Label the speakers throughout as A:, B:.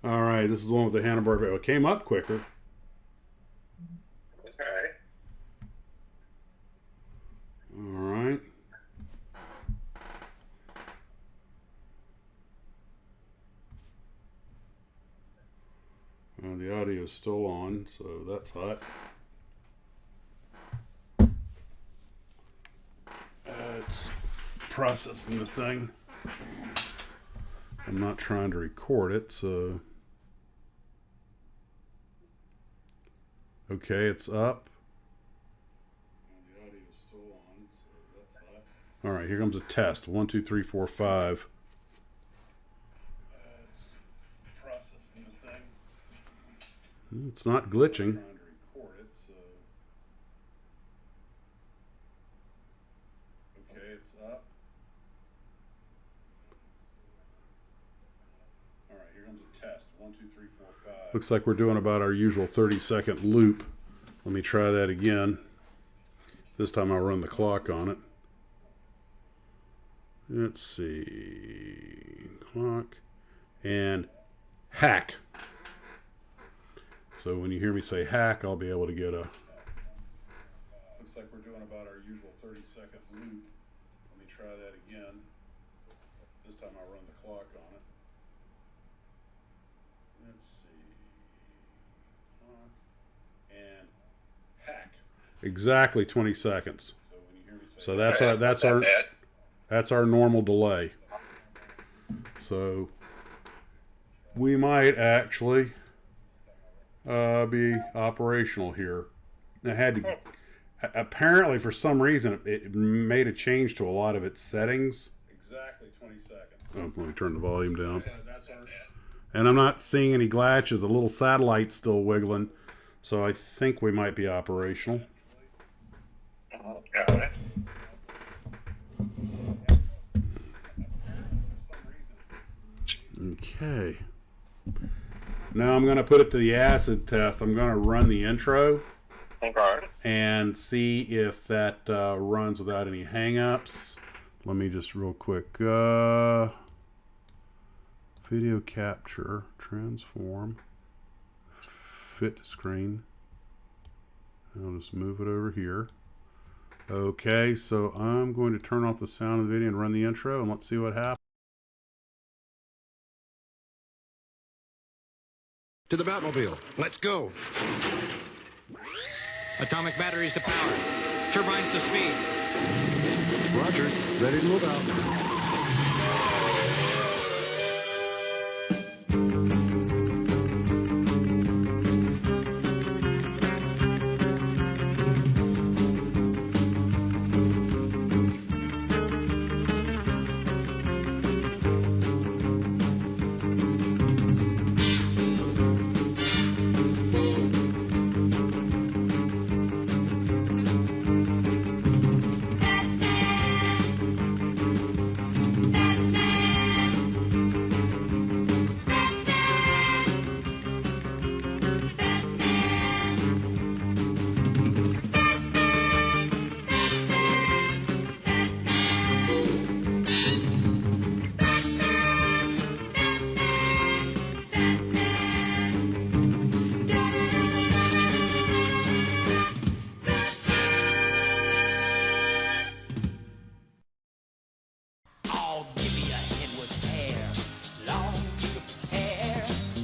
A: All right, this is the one with the handlebar. It came up quicker.
B: Okay.
A: All right. The audio is still on, so that's hot. It's processing the thing. I'm not trying to record it, so... Okay, it's up. The audio is still on, so that's hot. All right, here comes a test. 1, 2, 3, 4, 5. It's processing the thing. It's not glitching. I'm trying to record it, so... Okay, it's up. All right, here comes a test. 1, 2, 3, 4, 5. Looks like we're doing about our usual 30-second loop. Let me try that again. This time I'll run the clock on it. Let's see. Clock. And hack. So when you hear me say hack, I'll be able to get a... Looks like we're doing about our usual 30-second loop. Let me try that again. This time I'll run the clock on it. Let's see. Clock. And hack. Exactly 20 seconds. So when you hear me say so that's our normal delay. So we might actually be operational here. I had to apparently for some reason it made a change to a lot of its settings. Exactly 20 seconds. Oh, let me turn the volume down. And I'm not seeing any glitches. The little satellite's still wiggling. So I think we might be operational.
B: Got it.
A: Okay. Now I'm going to put it to the acid test. I'm going to run the intro and see if that runs without any hang-ups. Let me just real quick. Video capture, transform, fit to screen. I'll just move it over here. Okay, so I'm going to turn off the sound of the video and run the intro, and let's see what happens.
C: To the Batmobile. Let's go.
D: Atomic batteries to power. Turbines to speed.
C: Roger. Ready to move out.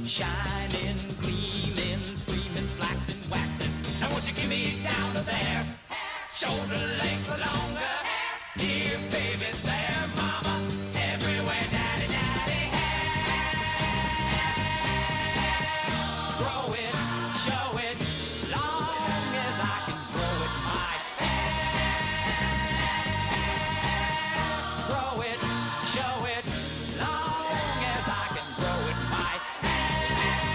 E: Shining, gleaming, streaming, flaxing, waxing. Now won't you give me down to there? Shoulder length or longer. Dear baby, there, mama. Everywhere, daddy, daddy, hair. Grow it, show it, long as I can grow it, my hair. Grow it, show it, long as I can grow it, my hair.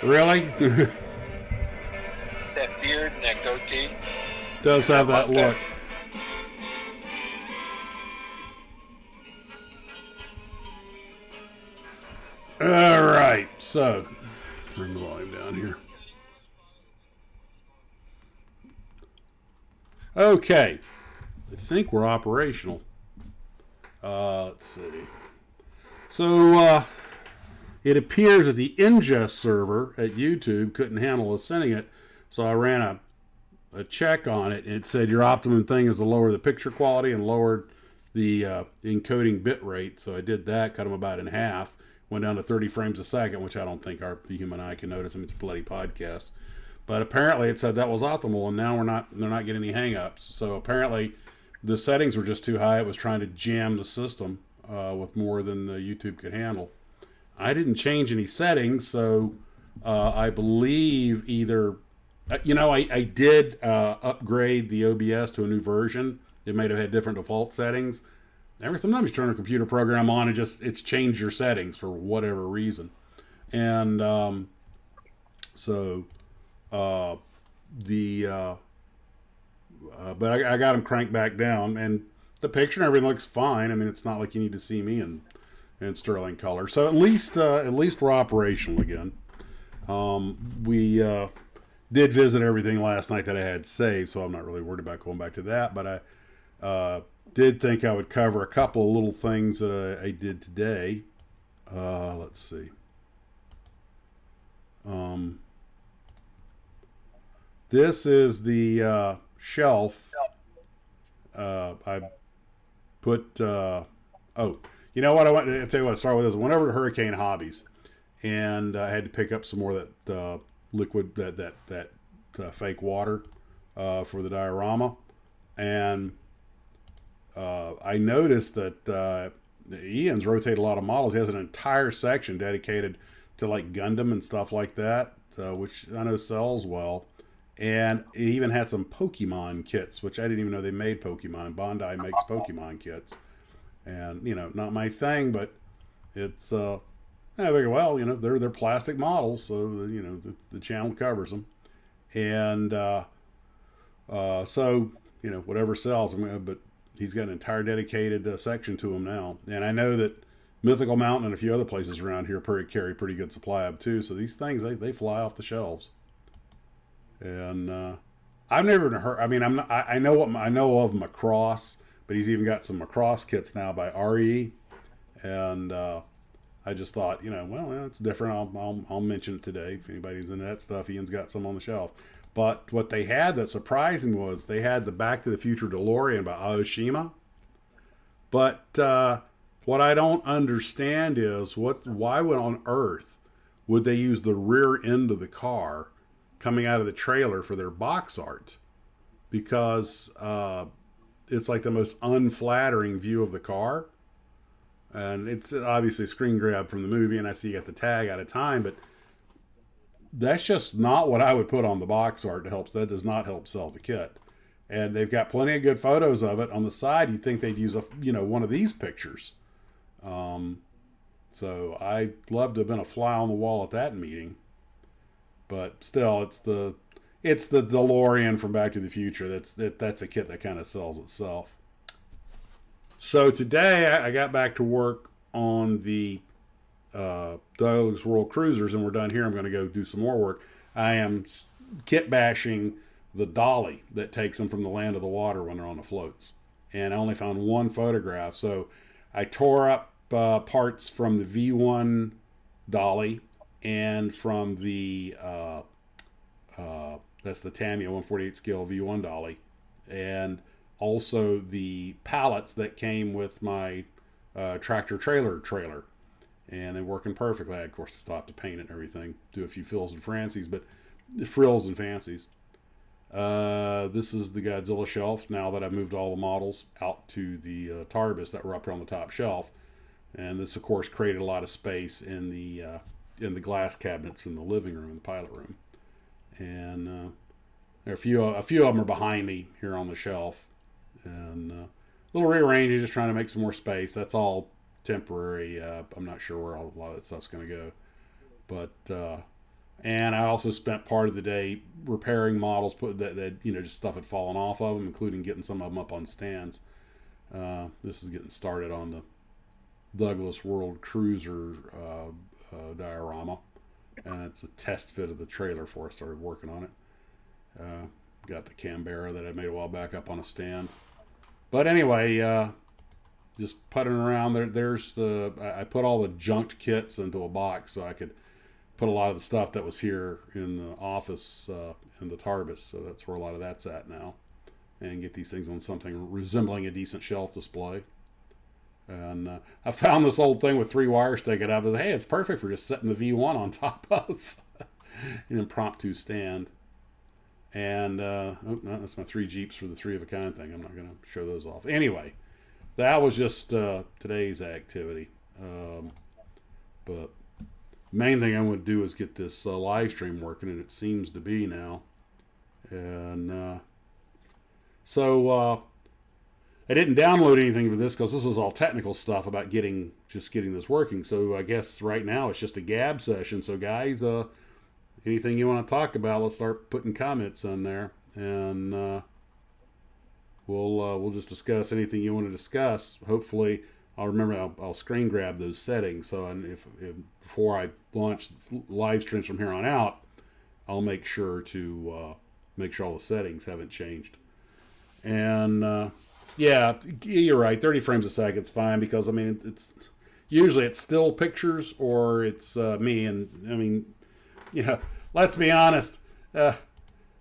A: Really?
B: That beard and that goatee.
A: Does have that look. All right, so turn the volume down here. Okay, I think we're operational. Let's see. So it appears that the ingest server at YouTube couldn't handle us sending it, so I ran a check on it, and it said your optimum thing is to lower the picture quality and lower the encoding bit rate. So I did that, cut them about in half, went down to 30 frames a second, which I don't think the human eye can notice. I mean, it's a bloody podcast. But apparently it said that was optimal, and now they're not getting any hang-ups. So apparently the settings were just too high. It was trying to jam the system with more than the YouTube could handle. I didn't change any settings, so I believe either... I did upgrade the OBS to a new version. It might have had different default settings. Sometimes you turn a computer program on and it's changed your settings for whatever reason. And but I got them cranked back down, and the picture and everything looks fine. I mean, it's not like you need to see me in sterling color. So at least we're operational again. We did visit everything last night that I had saved, so I'm not really worried about going back to that. But I did think I would cover a couple of little things that I did today. Let's see. This is the shelf. I put. You know what? I tell you what. Start with this. Went over to Hurricane Hobbies, and I had to pick up some more of that liquid, that fake water for the diorama, and I noticed that Ian's rotated a lot of models. He has an entire section dedicated to like Gundam and stuff like that, which I know sells well. And it even had some Pokemon kits, which I didn't even know they made Pokemon. Bandai makes Pokemon kits. And, not my thing, but it's, I figure, well, they're plastic models, so, the channel covers them. And so, whatever sells, but he's got an entire dedicated section to them now. And I know that Mythical Mountain and a few other places around here carry pretty good supply of too. So these things, they fly off the shelves. And I've never heard. I mean, I know of Macross, but he's even got some Macross kits now by RE. And I just thought, well, it's different. I'll mention it today. If anybody's into that stuff, Ian's got some on the shelf. But what they had that surprised me was they had the Back to the Future DeLorean by Aoshima. But what I don't understand is why on earth would they use the rear end of the car coming out of the trailer for their box art? Because it's like the most unflattering view of the car. And it's obviously a screen grab from the movie, and I see you got the tag out of time, but that's just not what I would put on the box art to help. That does not help sell the kit. And they've got plenty of good photos of it. On the side, you'd think they'd use one of these pictures. So I'd love to have been a fly on the wall at that meeting. But still, it's the DeLorean from Back to the Future. That's a kit that kind of sells itself. So today I got back to work on the Deluxe World Cruisers, and we're done here. I'm going to go do some more work. I am kit bashing the dolly that takes them from the land to the water when they're on the floats. And I only found one photograph. So I tore up parts from the V1 dolly and from the that's the Tamiya 148 scale V1 dolly, and also the pallets that came with my tractor trailer, and they're working perfectly. I, of course, still have to paint it and everything, do a few frills and fancies. This is the Godzilla shelf now that I've moved all the models out to the Tarbis that were up here on the top shelf. And this, of course, created a lot of space in the glass cabinets in the living room, the pilot room. And there are a few of them are behind me here on the shelf. And a little rearranging, just trying to make some more space. That's all temporary. I'm not sure where a lot of that stuff's going to go. But And I also spent part of the day repairing models, put that you know, just stuff had fallen off of them, including getting some of them up on stands. This is getting started on the Douglas World Cruiser diorama, and it's a test fit of the trailer before I started working on it. Got the Canberra that I made a while back up on a stand. But anyway, just putting around there. There's I put all the junked kits into a box so I could put a lot of the stuff that was here in the office in the Tarbis. So that's where a lot of that's at now, and get these things on something resembling a decent shelf display. And I found this old thing with 3 wires sticking up. I was like, hey, it's perfect for just setting the V1 on top of an impromptu stand. And oh no, that's my 3 Jeeps for the 3 of a kind thing. I'm not going to show those off. Anyway, that was just today's activity. But main thing I want to do is get this live stream working, and it seems to be now. And so I didn't download anything for this because this is all technical stuff about getting this working. So I guess right now it's just a gab session. So guys, anything you want to talk about, let's start putting comments on there, and we'll just discuss anything you want to discuss. Hopefully, I'll remember. I'll screen grab those settings. So, and if before I launch live streams from here on out, I'll make sure to make sure all the settings haven't changed. And yeah, you're right. 30 frames a second is fine, because I mean it's usually it's still pictures or it's me, and I mean, you know, let's be honest.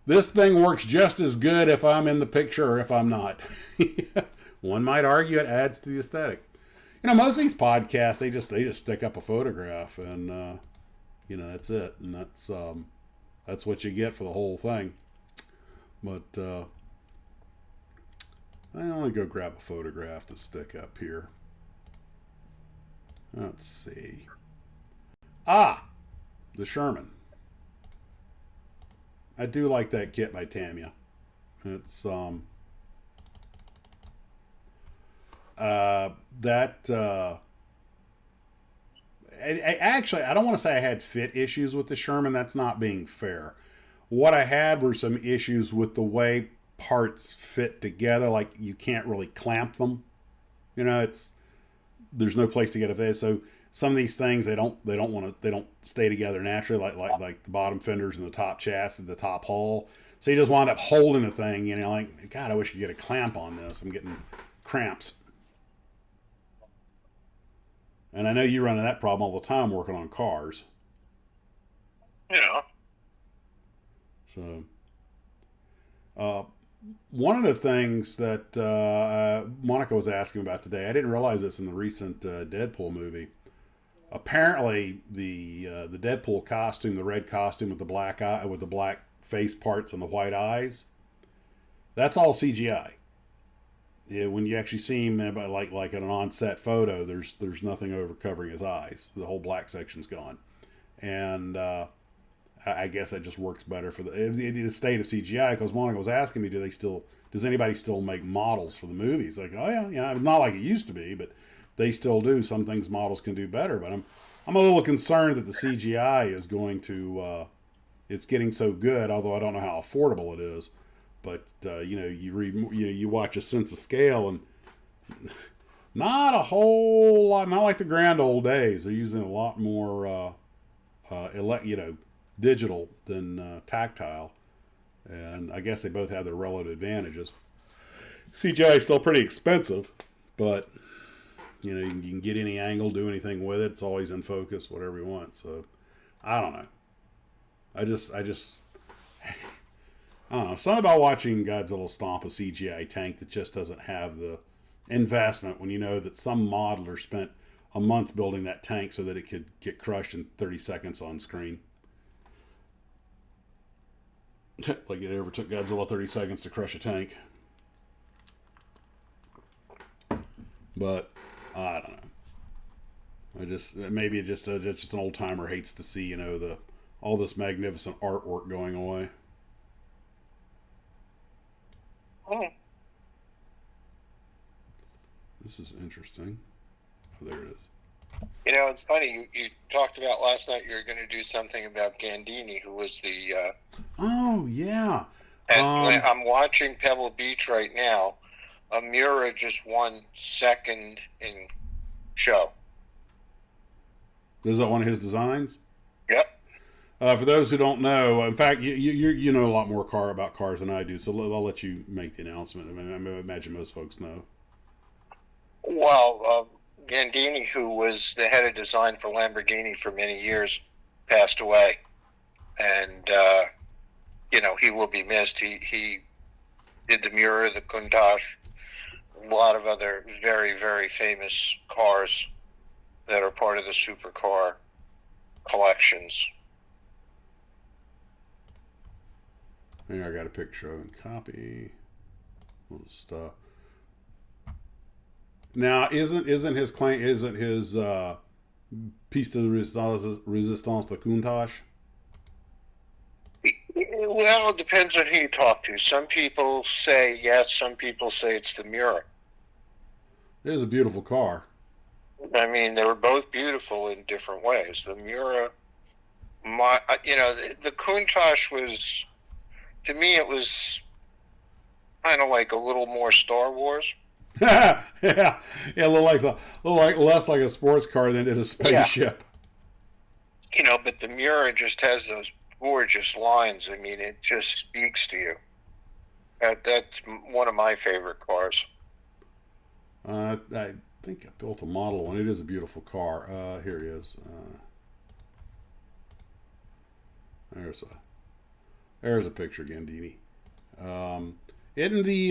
A: This thing works just as good if I'm in the picture or if I'm not. One might argue it adds to the aesthetic. You know, most of these podcasts, they just stick up a photograph, and you know, that's it, and that's what you get for the whole thing. But I'll only go grab a photograph to stick up here. Let's see. The Sherman. I do like that kit by Tamiya. It's actually, I don't want to say I had fit issues with the Sherman. That's not being fair. What I had were some issues with the way parts fit together. Like, you can't really clamp them. You know, there's no place to get a fit. So some of these things, they don't stay together naturally, like the bottom fenders and the top chassis, the top hull. So you just wind up holding the thing, you know, like, God, I wish I could get a clamp on this. I'm getting cramps. And I know you run into that problem all the time working on cars.
B: Yeah.
A: So, one of the things that Monica was asking about today, I didn't realize this in the recent Deadpool movie. Apparently, the Deadpool costume, the red costume with the black eye, with the black face parts and the white eyes, that's all CGI. Yeah, when you actually see him like in an on-set photo, there's nothing over covering his eyes. The whole black section's gone, and I guess that just works better for the state of CGI. Because Monica was asking me, does anybody still make models for the movies? Like, oh yeah, not like it used to be, but they still do. Some things models can do better, but I'm a little concerned that the CGI is going to it's getting so good. Although I don't know how affordable it is. But you know, you watch A Sense of Scale, and not a whole lot. Not like the grand old days. They're using a lot more, digital than tactile, and I guess they both have their relative advantages. CGI is still pretty expensive, but you know, you can get any angle, do anything with it. It's always in focus, whatever you want. So I don't know. I just. I don't know, something about watching Godzilla stomp a CGI tank that just doesn't have the investment when you know that some modeler spent a month building that tank so that it could get crushed in 30 seconds on screen. Like it ever took Godzilla 30 seconds to crush a tank. But, I don't know. Maybe just an old timer hates to see, you know, all this magnificent artwork going away. This is interesting. Oh, there it is.
B: You know, it's funny. You talked about last night you were going to do something about Gandini, who was the.
A: Oh yeah.
B: And I'm watching Pebble Beach right now. Amira just won second in show.
A: Is that one of his designs?
B: Yep.
A: For those who don't know, in fact, you know a lot more about cars than I do, so I'll let you make the announcement. I mean, I imagine most folks know.
B: Well, Gandini, who was the head of design for Lamborghini for many years, passed away, and you know, he will be missed. He did the Miura, the Countach, a lot of other very, very famous cars that are part of the supercar collections.
A: Here, I got a picture of and copy. All this stuff. Now, isn't his claim, isn't his piece de resistance the Countach?
B: Well, it depends on who you talk to. Some people say yes, some people say it's the Miura.
A: It is a beautiful car.
B: I mean, they were both beautiful in different ways. The Miura, you know, the Countach was, to me, it was kind of like a little more Star Wars.
A: yeah, a little like less like a sports car than it is a spaceship.
B: Yeah. You know, but the Miura just has those gorgeous lines. I mean, it just speaks to you. That's one of my favorite cars.
A: I think I built a model one. It is a beautiful car. Here it is. There's a picture again, Dini. In the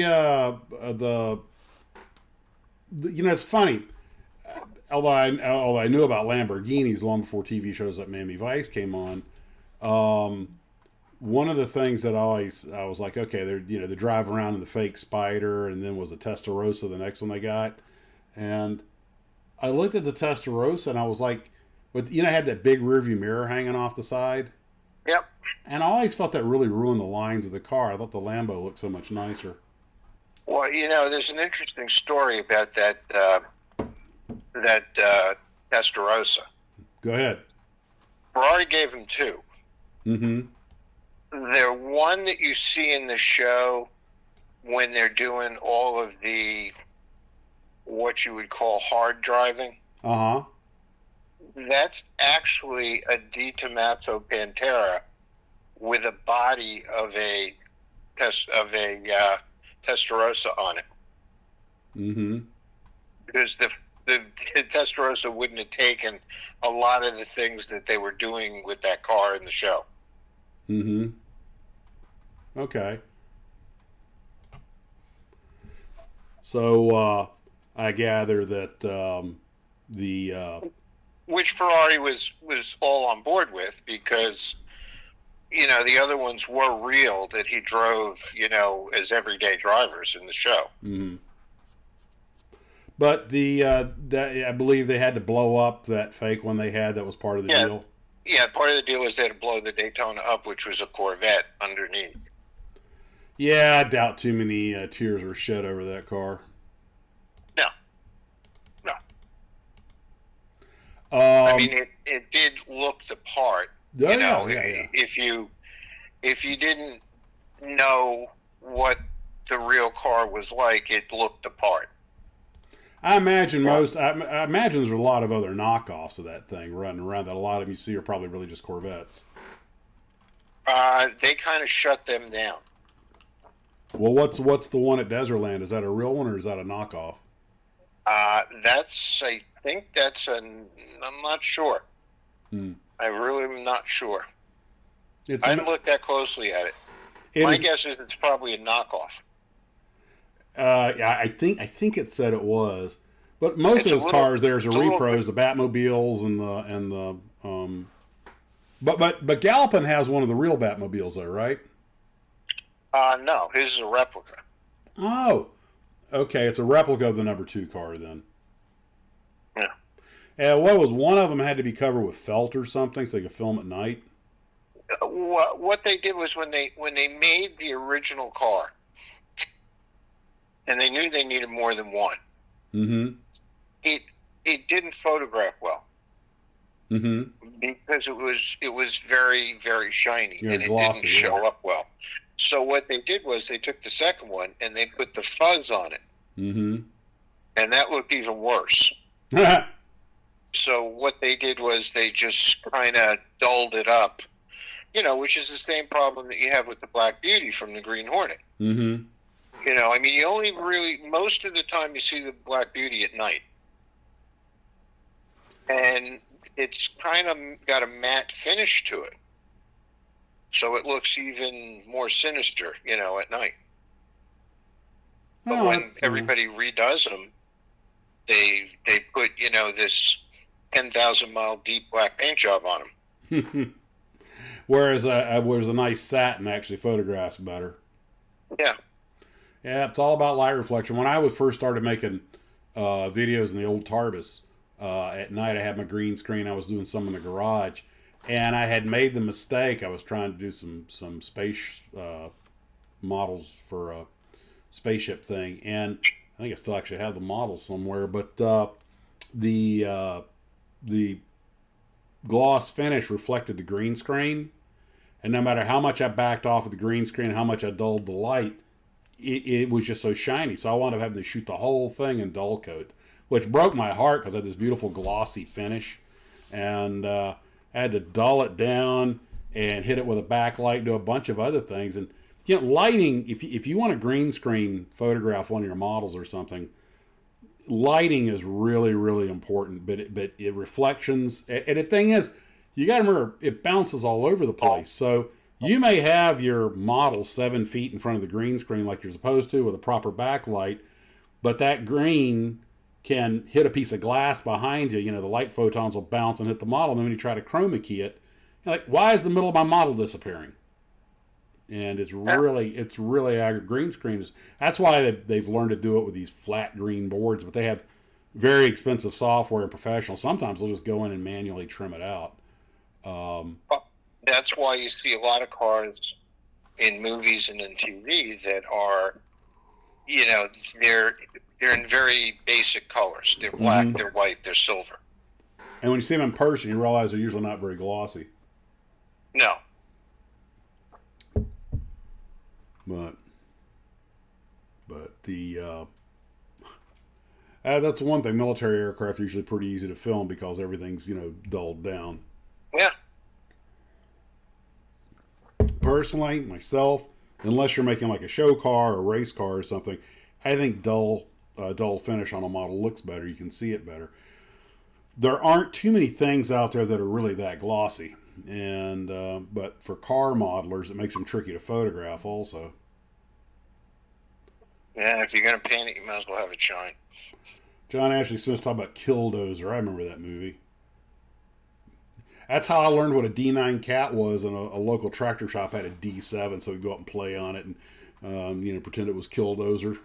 A: you know, it's funny. Although I knew about Lamborghinis long before TV shows like Miami Vice came on. One of the things that I was like, okay, they're driving around in the fake Spider, and then was a Testarossa, the next one they got, and I looked at the Testarossa and I was like, but it had that big rearview mirror hanging off the side.
B: Yep.
A: And I always felt that really ruined the lines of the car. I thought the Lambo looked so much nicer.
B: Well, there's an interesting story about that Testarossa.
A: Go ahead.
B: Ferrari gave him two.
A: Mm-hmm.
B: They're one that you see in the show when they're doing all of the what you would call hard driving.
A: Uh-huh.
B: That's actually a Di Tomaso Pantera with a body of a Testarossa on it.
A: Mm-hmm.
B: Because the Testarossa wouldn't have taken a lot of the things that they were doing with that car in the show.
A: Mm-hmm. Okay. So I gather that
B: which Ferrari was all on board with, because the other ones were real that he drove as everyday drivers in the show.
A: Mm-hmm. But I believe they had to blow up that fake one they had that was part of the deal.
B: Yeah, part of the deal was they had to blow the Daytona up, which was a Corvette underneath.
A: Yeah, I doubt too many tears were shed over that car.
B: No.
A: I
B: mean, it did look the part.
A: Yeah.
B: If you didn't know what the real car was like, it looked the part.
A: I imagine I imagine there's a lot of other knockoffs of that thing running around that a lot of you see are probably really just Corvettes.
B: They kind of shut them down.
A: Well, what's the one at Desertland? Is that a real one or is that a knockoff?
B: I think I'm not sure. I really am not sure. I didn't look that closely at it. My guess is it's probably a knockoff.
A: Yeah, I think it said it was, but most of those cars there's a repros, the Batmobiles and the but Galopin has one of the real Batmobiles though, right?
B: No, his is a replica.
A: Oh, okay, it's a replica of the number 2 car then.
B: Yeah.
A: And what was one of them had to be covered with felt or something so they could film at night?
B: What they did was when they made the original car, and they knew they needed more than one.
A: Mm-hmm.
B: It didn't photograph well.
A: Mm-hmm.
B: Because it was very, very shiny,
A: Yeah,
B: and it
A: glossy,
B: didn't show up well. So what they did was they took the second one and they put the fuzz on it,
A: Mm-hmm.
B: and that looked even worse. So what they did was they just kind of dulled it up, which is the same problem that you have with the Black Beauty from the Green Hornet.
A: Mm-hmm.
B: I mean, you only really, most of the time you see the Black Beauty at night. And it's kind of got a matte finish to it. So it looks even more sinister, at night. But when everybody redoes them, they put, this 10,000 mile deep black paint job on them.
A: Whereas a nice satin actually photographs better.
B: Yeah.
A: Yeah, it's all about light reflection. When I first started making videos in the old Tarbus, at night I had my green screen. I was doing some in the garage, and I had made the mistake. I was trying to do some space models for a spaceship thing, and I think I still actually have the models somewhere. But the gloss finish reflected the green screen, and no matter how much I backed off of the green screen, how much I dulled the light, it was just so shiny. So I wound up having to shoot the whole thing in dull coat, which broke my heart because I had this beautiful glossy finish, and I had to dull it down and hit it with a backlight, do a bunch of other things. And lighting, if you want a green screen photograph one of your models or something, lighting is really, really important. But it reflections, and the thing is, you got to remember, it bounces all over the place. So you may have your model 7 feet in front of the green screen like you're supposed to with a proper backlight, but that green can hit a piece of glass behind you. The light photons will bounce and hit the model. And then when you try to chroma key it, you're like, why is the middle of my model disappearing? And it's really green screens. That's why they've learned to do it with these flat green boards, but they have very expensive software and professional. Sometimes they'll just go in and manually trim it out.
B: That's why you see a lot of cars in movies and in TV that are, they're in very basic colors. They're black, they're white, they're silver.
A: And when you see them in person, you realize they're usually not very glossy.
B: No.
A: But the that's one thing. Military aircraft are usually pretty easy to film because everything's dulled down.
B: Yeah.
A: Personally, myself, unless you're making like a show car or a race car or something, I think dull finish on a model looks better. You can see it better. There aren't too many things out there that are really that glossy, and but for car modelers, it makes them tricky to photograph also.
B: Yeah, if you're going to paint it, you might as well have it shine.
A: John Ashley Smith's talking about Killdozer. I remember that movie. That's how I learned what a D9 Cat was, and a local tractor shop had a D7, so we'd go up and play on it and pretend it was Killdozer.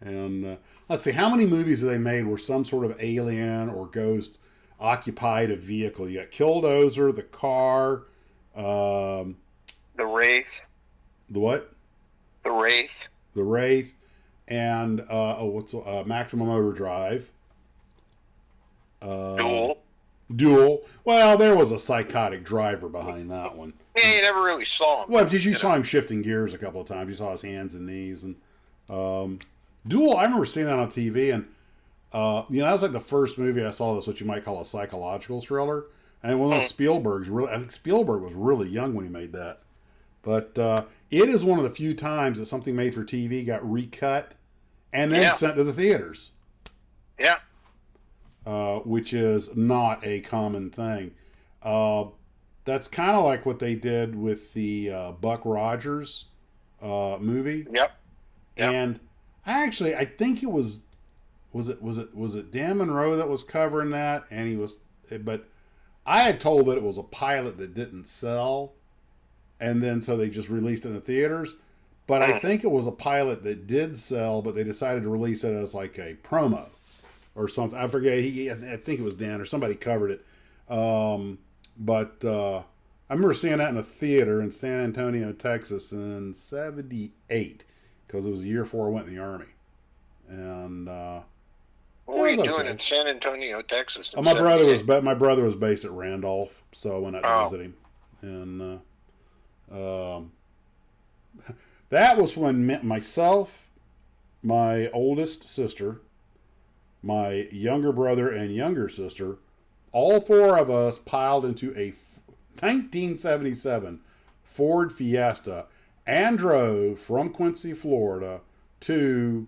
A: And let's see, how many movies have they made where some sort of alien or ghost occupied a vehicle? You got Killdozer, The Car,
B: The Wraith.
A: The what?
B: The Wraith.
A: The Wraith, and Maximum Overdrive. Duel. Well, there was a psychotic driver behind that one.
B: Yeah, you never really saw him.
A: Well, because you saw him shifting gears a couple of times. You saw his hands and knees. And Duel, I remember seeing that on TV, and that was like the first movie I saw that's what you might call a psychological thriller. And one of Spielberg's I think Spielberg was really young when he made that. But it is one of the few times that something made for TV got recut and then sent to the theaters.
B: Yeah.
A: Which is not a common thing. That's kind of like what they did with the Buck Rogers movie.
B: Yep.
A: And I think it was it Dan Monroe that was covering that, and but I had told that it was a pilot that didn't sell, and then so they just released it in the theaters. But I think it was a pilot that did sell, but they decided to release it as like a promo or something. I forget. I think it was Dan or somebody covered it. But I remember seeing that in a theater in San Antonio, Texas in '78, because it was the year before I went in the Army. And
B: What were you doing in San Antonio, Texas?
A: My brother was based at Randolph, so I went out to visit him, and that was when myself, my oldest sister, my younger brother, and younger sister, all four of us piled into a 1977 Ford Fiesta and drove from Quincy, Florida to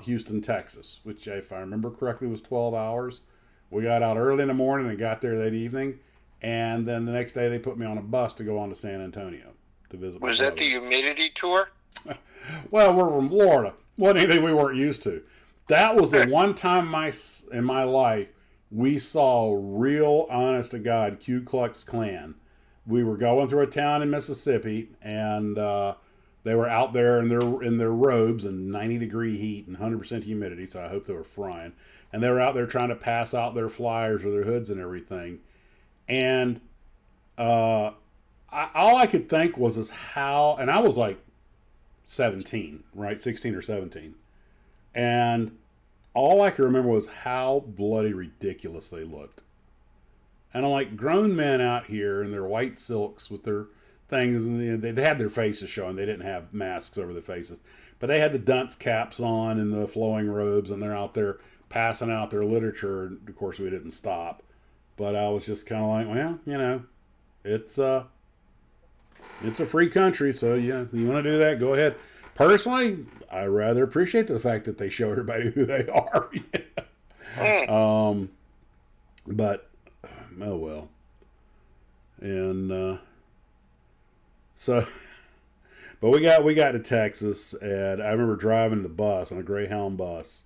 A: Houston, Texas, which, if I remember correctly, was 12 hours. We got out early in the morning and got there that evening. And then the next day they put me on a bus to go on to San Antonio to visit my brother.
B: Was that the humidity tour?
A: Well, we're from Florida. Wasn't anything we weren't used to. That was the one time in my life we saw real, honest to God, Ku Klux Klan. We were going through a town in Mississippi, and they were out there in their robes in 90-degree heat and 100% humidity, so I hope they were frying. And they were out there trying to pass out their flyers with their hoods and everything. And all I could think was how, and I was like 17, right? 16 or 17. And all I could remember was how bloody ridiculous they looked. And I'm like, grown men out here in their white silks with their things, and they had their faces showing. They didn't have masks over their faces. But they had the dunce caps on and the flowing robes, and they're out there passing out their literature. And of course, we didn't stop. But I was just kind of like, well, you know, it's a free country, so yeah, you want to do that, go ahead. Personally, I rather appreciate the fact that they show everybody who they are. But oh well. And so, but we got to Texas, and I remember driving the bus on a Greyhound bus,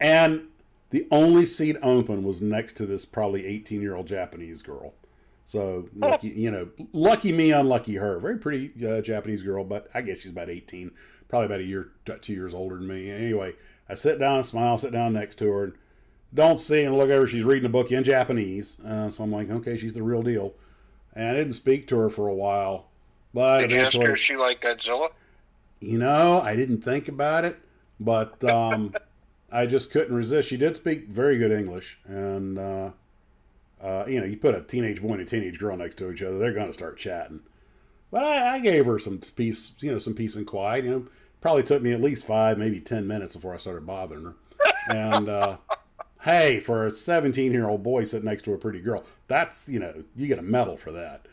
A: and the only seat open was next to this probably 18-year-old Japanese girl. So, lucky me, unlucky her. Very pretty Japanese girl, but I guess she's about 18, probably about a year, 2 years older than me. Anyway, I sit down, smile, sit down next to her, and don't see and look over. She's reading a book in Japanese. So I'm like, okay, she's the real deal. And I didn't speak to her for a while. But
B: did you ask her if she liked Godzilla?
A: I didn't think about it, but I just couldn't resist. She did speak very good English, and you put a teenage boy and a teenage girl next to each other, they're going to start chatting. But I gave her some peace, some peace and quiet. Probably took me at least 5, maybe 10 minutes before I started bothering her. And hey, for a 17-year-old boy sitting next to a pretty girl, that's, you get a medal for that.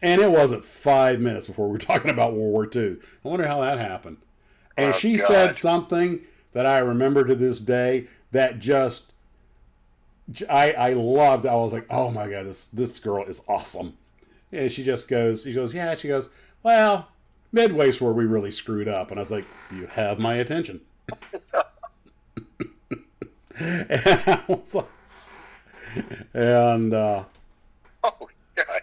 A: And it wasn't 5 minutes before we were talking about World War II. I wonder how that happened. And she said something that I remember to this day that just, I loved. I was like, oh my God, this girl is awesome. And she goes, well, Midway's where we really screwed up. And I was like, you have my attention. And I was like, oh God.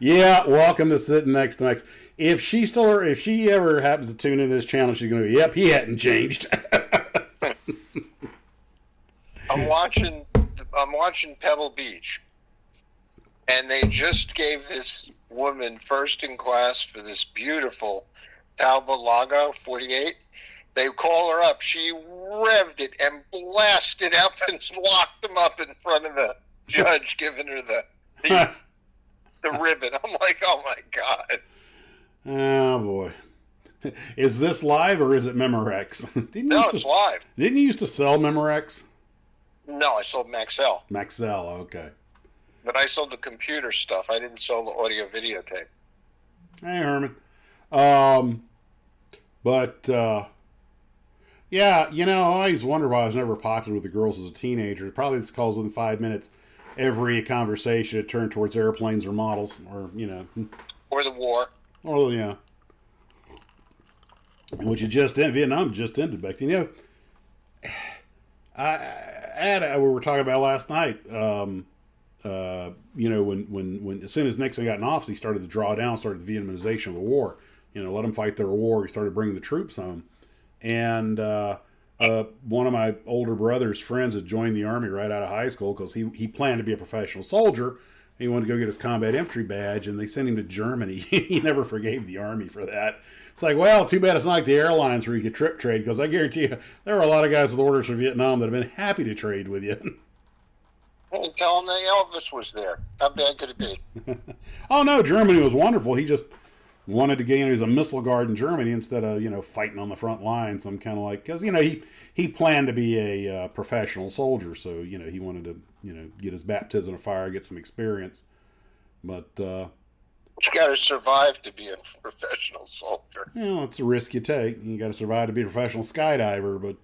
A: Yeah, welcome to sitting next to Max. If she ever happens to tune in this channel, she's going to go, yep, he hadn't changed.
B: I'm watching Pebble Beach, and they just gave this woman first in class for this beautiful Talbot Lago 48. They call her up. She revved it and blasted up and locked them up in front of the judge, giving her the ribbon. I'm like, oh my God.
A: Oh boy. Is this live or is it Memorex?
B: It's live.
A: Didn't you used to sell Memorex?
B: No, I sold Maxell.
A: Maxell, okay.
B: But I sold the computer stuff. I didn't sell the audio videotape.
A: Hey, Herman. Yeah, I always wondered why I was never popular with the girls as a teenager. Probably it's because within 5 minutes, every conversation had turned towards airplanes or models, or,
B: Or the war.
A: Oh, yeah. Which Vietnam just ended back then. We were talking about last night, when as soon as Nixon got in office, he started to draw down, started the Vietnamization of the war. Let them fight their war. He started bringing the troops home. And one of my older brother's friends had joined the Army right out of high school because he planned to be a professional soldier. He wanted to go get his combat infantry badge, and they sent him to Germany. He never forgave the Army for that. It's like, well, too bad it's not like the airlines where you could trip trade, because I guarantee you there are a lot of guys with orders for Vietnam that have been happy to trade with you.
B: Well, tell him that Elvis was there. How bad could it be?
A: Oh, no, Germany was wonderful. He just wanted to gain, he was a missile guard in Germany instead of, fighting on the front lines. I'm kind of like, because, he planned to be a professional soldier, so, he wanted to, get his baptism of fire, get some experience. But,
B: you got to survive to be a professional soldier.
A: It's a risk you take. You got to survive to be a professional skydiver, but,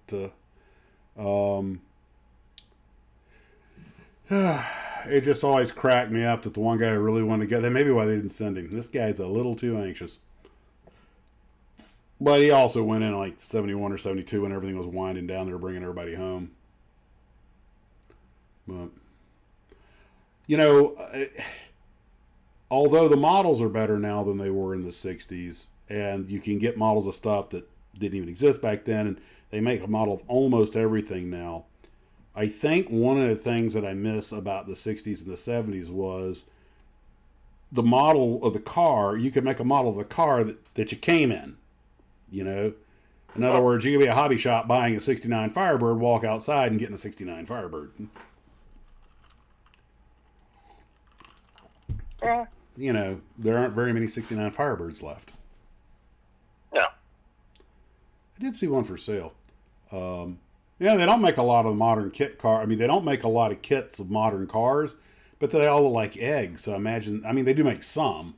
A: it just always cracked me up that the one guy who really wanted to go, that maybe why they didn't send him. This guy's a little too anxious. But he also went in like 71 or 72 when everything was winding down. They were bringing everybody home. But, although the models are better now than they were in the 60s, and you can get models of stuff that didn't even exist back then, and they make a model of almost everything now. I think one of the things that I miss about the 60s and the 70s was the model of the car. You could make a model of the car that you came in, In other words, you could be a hobby shop buying a 69 Firebird, walk outside and getting a 69 Firebird. There aren't very many 69 Firebirds left.
B: No.
A: I did see one for sale. They don't make a lot of modern kit car. I mean, they don't make a lot of kits of modern cars, but they all look like eggs. So they do make some,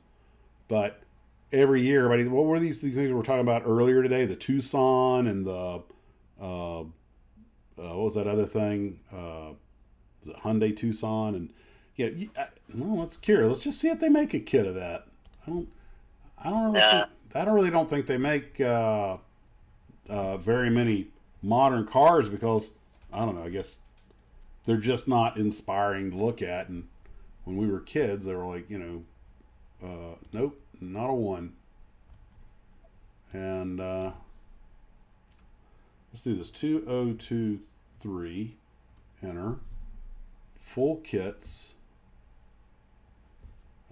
A: but every year, what were these things we were talking about earlier today? The Tucson and the, what was that other thing? Was it Hyundai Tucson? And let's curious. Let's just see if they make a kit of that. I don't really think they make very many modern cars because, I don't know, I guess they're just not inspiring to look at. And when we were kids, they were like, nope, not a one. And let's do this. 2023, enter. Full kits.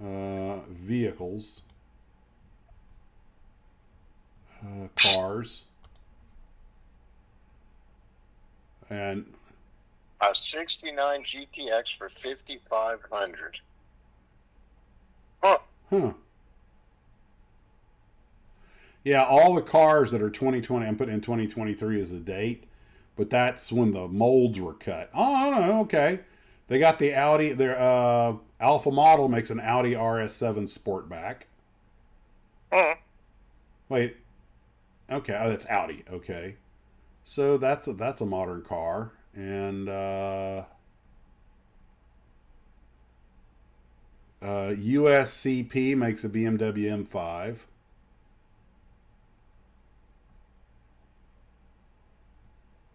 A: Vehicles. Cars. And
B: a 69 GTX for $5,500.
A: Huh. Yeah, all the cars that are 2020, I'm putting in 2023 as the date, but that's when the molds were cut. Oh, I don't know. Okay. They got the Audi, their Alpha model makes an Audi RS7 Sportback. Wait. Okay. Oh, that's Audi. Okay. So that's a modern car. And USCP makes a BMW M5.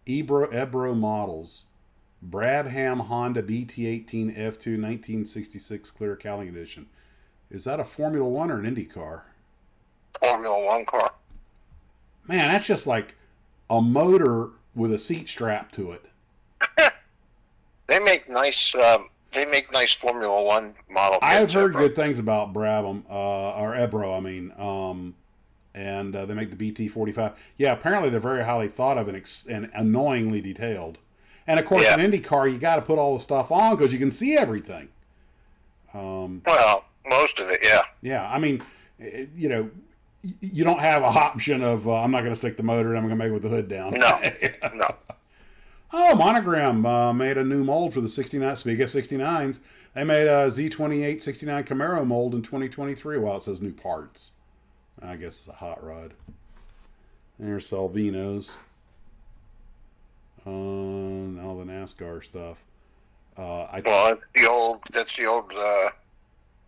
A: Ebro models. Brabham Honda BT18 F2 1966 Clear Cowling Edition. Is that a Formula One or an Indy car?
B: Formula One car.
A: Man, that's just like a motor with a seat strapped to it.
B: They make nice Formula One model.
A: I've heard good things about Brabham, or Ebro, and they make the BT45. Yeah, apparently they're very highly thought of and annoyingly detailed. And of course, an Indy car, you got to put all the stuff on because you can see everything.
B: Well, most of it, yeah.
A: Yeah, you don't have an option of I'm not going to stick the motor and I'm going to make it with the hood down.
B: No, no.
A: Oh, Monogram made a new mold for the 69. Speaking of 69s, they made a Z28 69 Camaro mold in 2023. Well, it says new parts. I guess it's a hot rod. There's Salvino's. All the NASCAR stuff.
B: That's the old.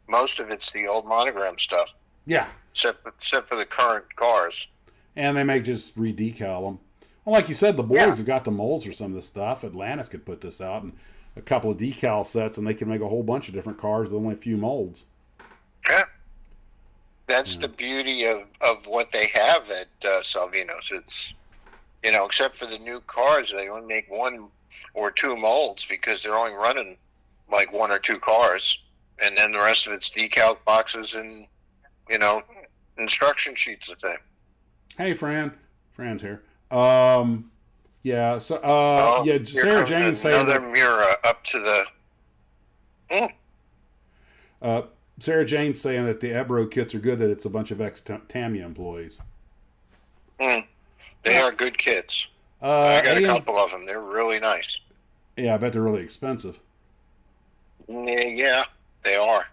B: Most of it's the old Monogram stuff.
A: Yeah.
B: Except for the current cars.
A: And they may just re-decal them. Well, like you said, the boys have got the molds for some of this stuff. Atlantis could put this out and a couple of decal sets, and they can make a whole bunch of different cars with only a few molds.
B: Yeah. That's the beauty of what they have at Salvino's. It's, except for the new cars, they only make one or two molds because they're only running like one or two cars. and then the rest of it's decal boxes and, you know, instruction sheets of thing.
A: Hey, Fran's here. Yeah. So, yeah.
B: Here
A: Sarah
B: comes
A: Jane saying
B: another
A: that.
B: mirror up to the.
A: Sarah Jane's saying that the Ebro kits are good. That it's a bunch of ex-Tamiya employees.
B: They are good kits. I got a couple of them. They're really nice.
A: Yeah, I bet they're really expensive.
B: Yeah, they are.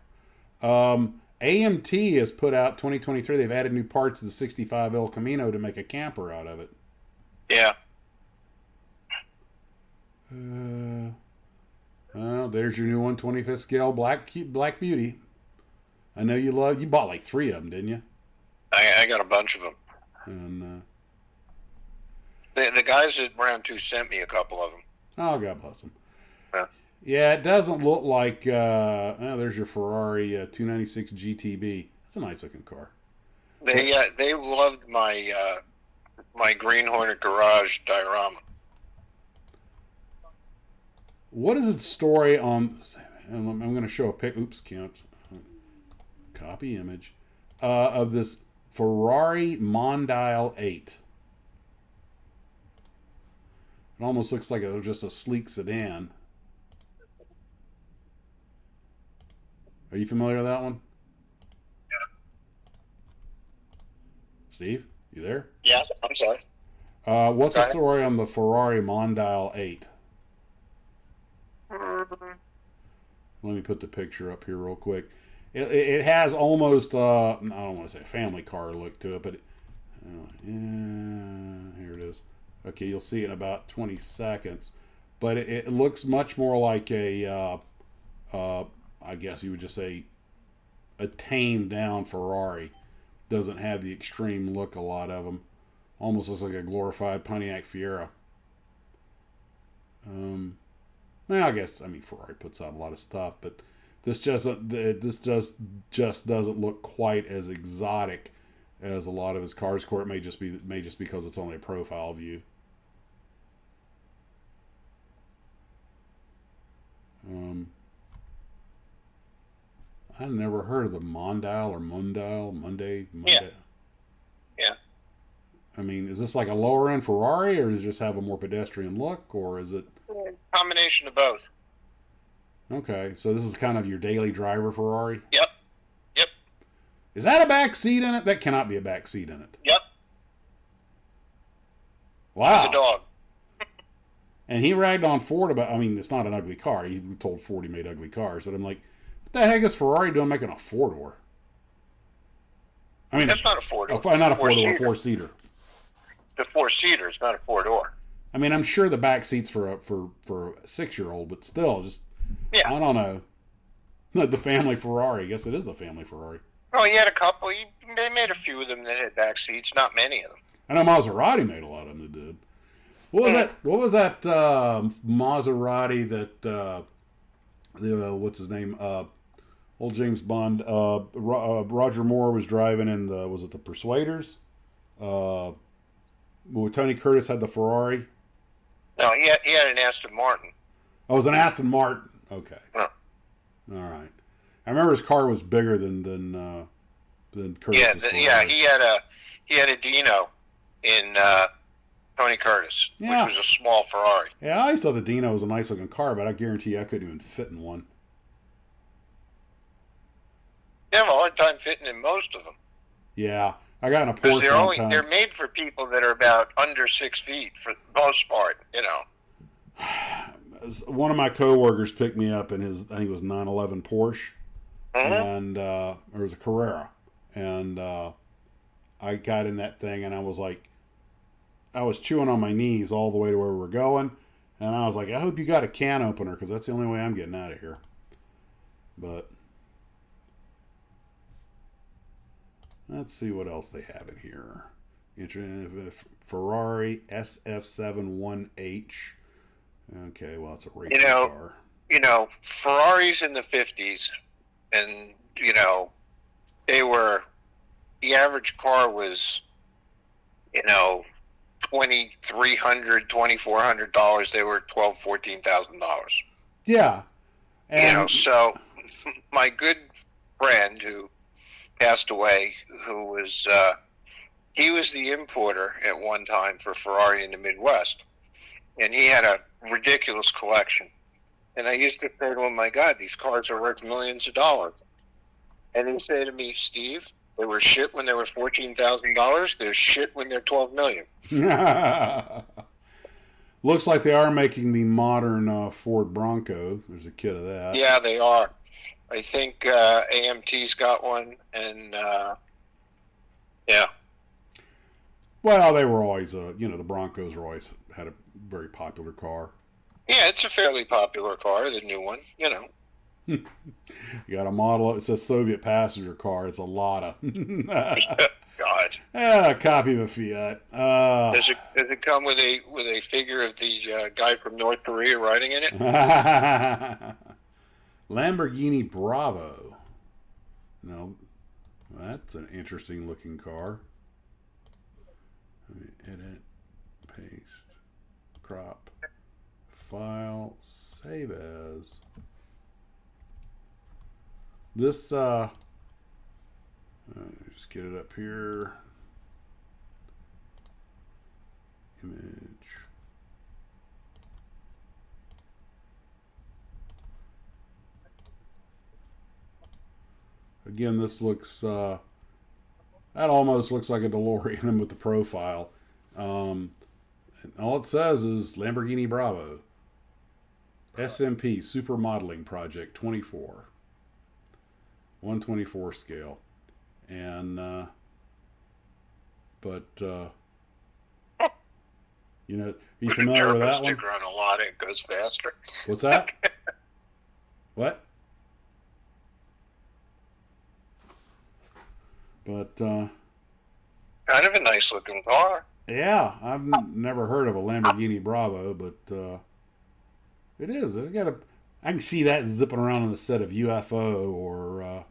A: AMT has put out 2023. They've added new parts to the 65 El Camino to make a camper out of it.
B: Yeah.
A: Well, there's your new 125th scale Black Beauty. I know you bought like 3 of them, didn't you?
B: I got a bunch of them.
A: And
B: the guys at Round 2 sent me a couple of them.
A: oh, God bless them.
B: Yeah.
A: It doesn't look like. There's your Ferrari 296 GTB. It's a nice looking car.
B: They loved my my Green Hornet garage diorama.
A: What is its story on? I'm going to show a pic. Oops, can't. Copy image of this Ferrari Mondial 8. It almost looks like just a sleek sedan. Are you familiar with that one?
B: Yeah.
A: Steve, you there?
B: Yeah, I'm sorry.
A: What's the story on the Ferrari Mondial 8? Let me put the picture up here real quick. It has almost, I don't want to say a family car look to it, but here it is. Okay, you'll see it in about 20 seconds. But it looks much more like a, I guess you would just say, a tamed down Ferrari. Doesn't have the extreme look, a lot of them. Almost looks like a glorified Pontiac Fiero. Well, I guess, Ferrari puts out a lot of stuff, but this just doesn't look quite as exotic as a lot of his cars. It may just because it's only a profile view. I never heard of the Mondial or Monday.
B: Yeah.
A: Is this like a lower end Ferrari, or does it just have a more pedestrian look, or is it
B: combination of both?
A: Okay, so this is kind of your daily driver Ferrari?
B: Yep.
A: Is that a back seat in it? That cannot be a back seat in it.
B: Yep.
A: Wow.
B: The dog.
A: And he ragged on Ford about, it's not an ugly car. He told Ford he made ugly cars, but I'm like, what the heck is Ferrari doing making a four-door?
B: That's not a four-door.
A: Not a four-door, a four-seater.
B: The four-seater is not a four-door.
A: I'm sure the back seat's for a 6-year-old, but still, just,
B: yeah.
A: I don't know. The family Ferrari. I guess it is the family Ferrari.
B: Oh, he had a couple. They made a few of them that had back seats. Not many of them.
A: I know Maserati made a lot of them that did. What was that Maserati that what's his name? Old James Bond. Roger Moore was driving in was it the Persuaders? Tony Curtis had the Ferrari.
B: No, he had an Aston Martin.
A: Oh, it was an Aston Martin. Okay.
B: Huh.
A: All right. I remember his car was bigger than Curtis's Ferrari.
B: Yeah. He had a Dino in Tony Curtis, which was a small Ferrari.
A: Yeah, I always thought the Dino was a nice looking car, but I guarantee you I couldn't even fit in one.
B: You have a hard time fitting in most of them.
A: Yeah, I got in a Porsche one time.
B: They're made for people that are about under 6 feet for the most part,
A: One of my coworkers picked me up in his, I think it was 911 Porsche, and it was a Carrera, and I got in that thing, and I was like, I was chewing on my knees all the way to where we were going, and I was like, I hope you got a can opener, because that's the only way I'm getting out of here. But let's see what else they have in here. Ferrari SF71H. Okay, well, it's a racing car.
B: Ferraris in the 50s, and, they were, the average car was, $2,300, $2,400. They were $12,000, $14,000.
A: Yeah. And
B: so my good friend who passed away, who was he was the importer at one time for Ferrari in the Midwest, and he had a ridiculous collection. And I used to say to him, "My God, these cars are worth millions of dollars." And he'd say to me, "Steve, they were shit when they were $14,000. They're shit when they're $12 million."
A: Looks like they are making the modern Ford Bronco. There's a kit of that.
B: Yeah, they are. I think AMT's got one, and yeah.
A: Well, they were always, the Broncos were always had a very popular car.
B: Yeah, it's a fairly popular car, the new one,
A: You got a model, it says Soviet passenger car. It's a Lada.
B: God.
A: A copy of a Fiat.
B: Does it come with a figure of the guy from North Korea riding in it?
A: Lamborghini Bravo. No, that's an interesting looking car. Let me edit, paste, crop, file, save as. This, just get it up here. Image. Again, this looks, that almost looks like a DeLorean with the profile. And all it says is Lamborghini Bravo. SMP, Super Modeling Project 24. 1/24 scale. And, but, are you familiar with that one?
B: Sticker on a lot, it goes faster.
A: What's that? What? But,
B: kind of a nice looking car.
A: yeah, I've never heard of a Lamborghini Bravo, but it is. It's got I can see that zipping around on the set of UFO, or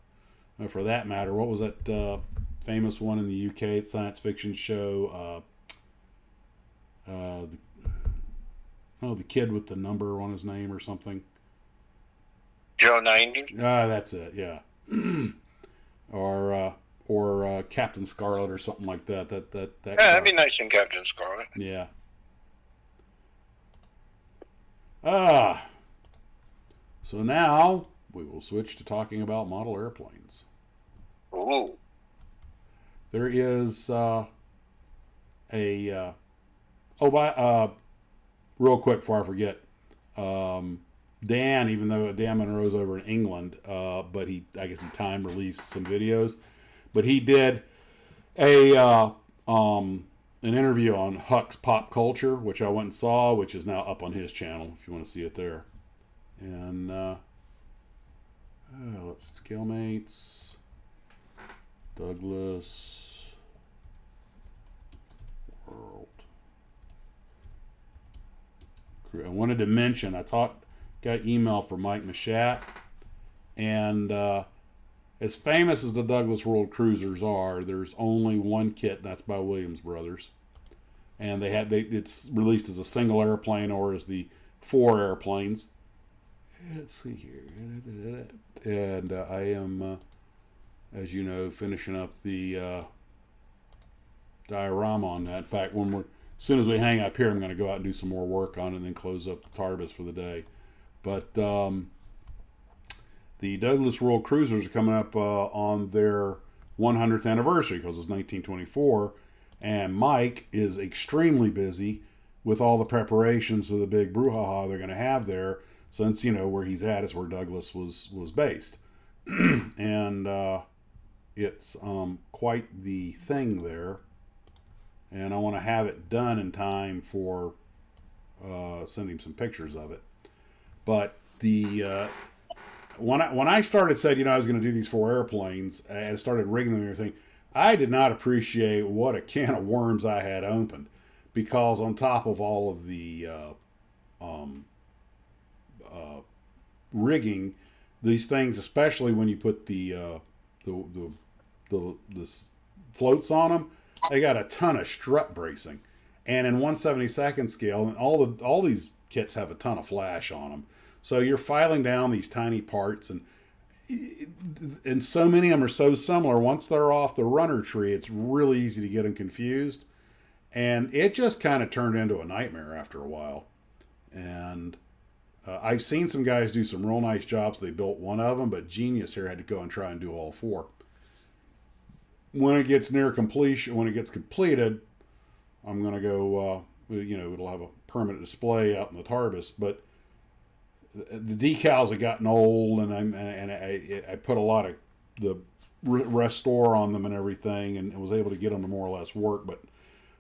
A: for that matter, what was that famous one in the UK science fiction show? The kid with the number on his name or something.
B: Joe 90.
A: That's it. Yeah. or Captain Scarlet or something like that.
B: Yeah, that'd be nice in Captain Scarlet.
A: Yeah. So now we will switch to talking about model airplanes.
B: Ooh.
A: There is real quick before I forget, Dan, even though Dan Monroe's over in England, but I guess he time released some videos, but he did an interview on Huck's Pop Culture, which I went and saw, which is now up on his channel if you want to see it there. And let's scale mates, Douglas World. I wanted to mention, got email from Mike Machat, and as famous as the Douglas World Cruisers are, there's only one kit, and that's by Williams Brothers, and it's released as a single airplane or as the 4 airplanes. Let's see here, and I am, as you know, finishing up the diorama on that. In fact, as soon as we hang up here, I'm going to go out and do some more work on it and then close up the Tarbis for the day. But the Douglas World Cruisers are coming up on their 100th anniversary, because it's 1924, and Mike is extremely busy with all the preparations for the big brouhaha they're going to have there, since, where he's at is where Douglas was based. And it's quite the thing there. And I want to have it done in time for sending some pictures of it. But when I started said, I was going to do these 4 airplanes and started rigging them and everything, I did not appreciate what a can of worms I had opened, because on top of all of the rigging, these things, especially when you put the floats on them, they got a ton of strut bracing, and in 1/72 scale, and all these kits have a ton of flash on them. So you're filing down these tiny parts, and and so many of them are so similar. Once they're off the runner tree, it's really easy to get them confused. And it just kind of turned into a nightmare after a while. And I've seen some guys do some real nice jobs. They built one of them, but Genius here had to go and try and do all four. When it gets near completion, when it gets completed, I'm going to go, it'll have a permanent display out in the Tarbis, but the decals have gotten old, and I put a lot of the restore on them and everything, and was able to get them to more or less work, but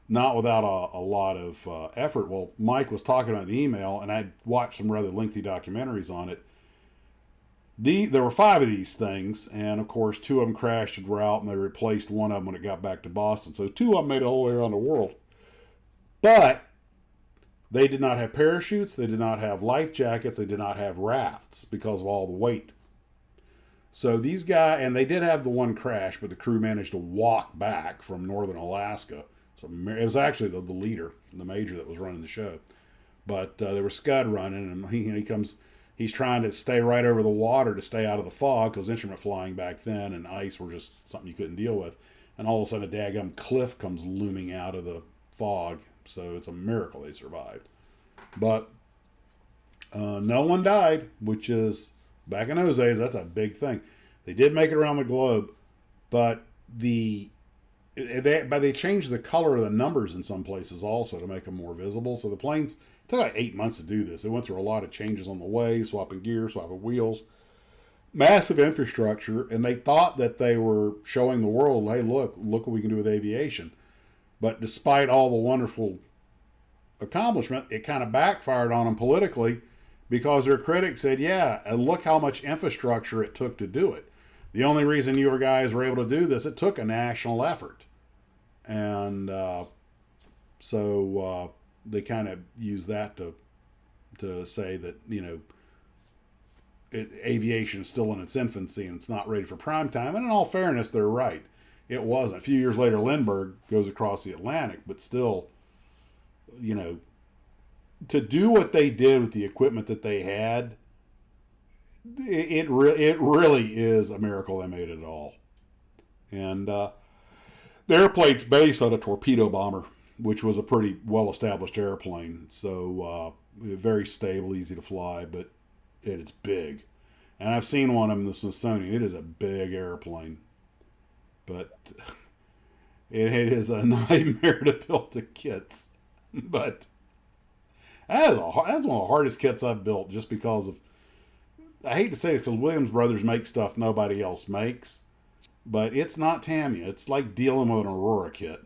A: not without a lot of effort. Well, Mike was talking about the email, and I'd watched some rather lengthy documentaries on it. There were 5 of these things, and of course 2 of them crashed and were out, and they replaced one of them when it got back to Boston. So 2 of them made it all the way around the world. But they did not have parachutes, they did not have life jackets, they did not have rafts because of all the weight. So these guys, and they did have the one crash, but the crew managed to walk back from northern Alaska. So it was actually the leader, the major that was running the show. But they were scud running, and he's trying to stay right over the water to stay out of the fog, because instrument flying back then and ice were just something you couldn't deal with. And all of a sudden a daggum cliff comes looming out of the fog. So it's a miracle they survived. But no one died, which is, back in those days, that's a big thing. They did make it around the globe, but they changed the color of the numbers in some places also to make them more visible. So the planes, it took like 8 months to do this. They went through a lot of changes on the way, swapping gears, swapping wheels. Massive infrastructure, and they thought that they were showing the world, hey, look what we can do with aviation. But despite all the wonderful accomplishment, it kind of backfired on them politically, because their critics said, yeah, and look how much infrastructure it took to do it. The only reason you guys were able to do this, it took a national effort. And so they kind of use that to say that, aviation is still in its infancy and it's not ready for prime time. And in all fairness, they're right. It wasn't. A few years later, Lindbergh goes across the Atlantic, but still, to do what they did with the equipment that they had, it really is a miracle they made it at all. And the airplane's based on a torpedo bomber, which was a pretty well-established airplane. So very stable, easy to fly, but it's big. And I've seen one of them in the Smithsonian. It is a big airplane. But it is a nightmare to build the kits. But that's one of the hardest kits I've built, just because of, I hate to say this, because Williams Brothers make stuff nobody else makes, but it's not Tamiya. It's like dealing with an Aurora kit.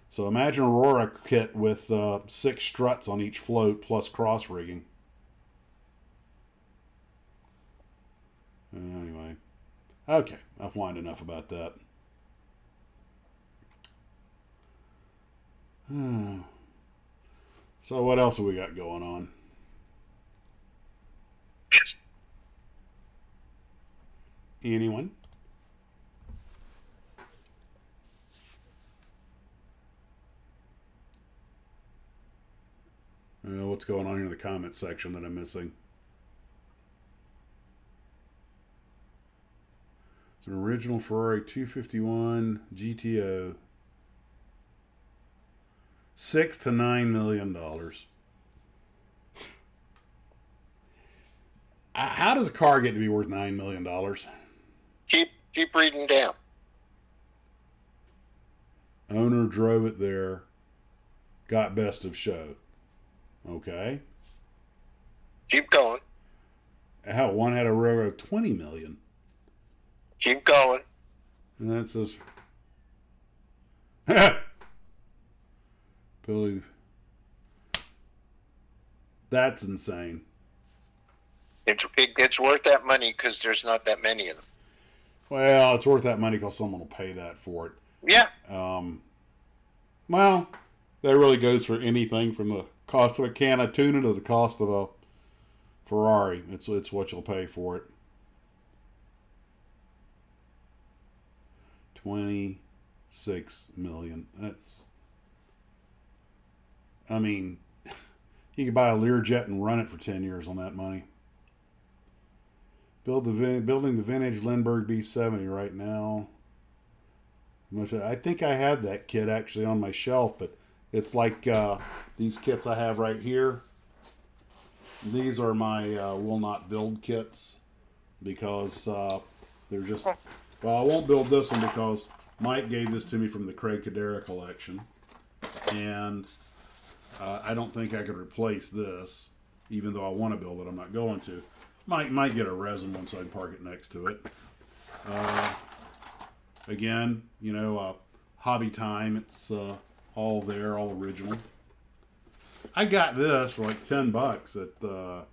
A: So imagine an Aurora kit with 6 struts on each float plus cross rigging. Anyway, okay, I've whined enough about that. So what else have we got going on? Anyone? What's going on here in the comments section that I'm missing? An original Ferrari 251 GTO. $6 to $9 million. How does a car get to be worth $9 million?
B: Keep reading down.
A: Owner drove it there. Got best of show. Okay.
B: Keep going.
A: Hell, one had a railroad of $20 million.
B: Keep going.
A: And that says, Billy, that's insane.
B: It's worth that money because there's not that many of them.
A: Well, it's worth that money because someone will pay that for it.
B: Yeah.
A: Well, that really goes for anything from the cost of a can of tuna to the cost of a Ferrari. It's what you'll pay for it. 26 million. That's, I mean, you could buy a Learjet and run it for 10 years on that money. Building the vintage Lindbergh B70 right now. I think I had that kit actually on my shelf, but it's like these kits I have right here. These are my will not build kits because they're just... Well, I won't build this one because Mike gave this to me from the Craig Cadera collection. And I don't think I could replace this, even though I want to build it. I'm not going to. Might get a resin one so I can park it next to it. Again, you know, hobby time. It's all there, all original. I got this for like $10 at the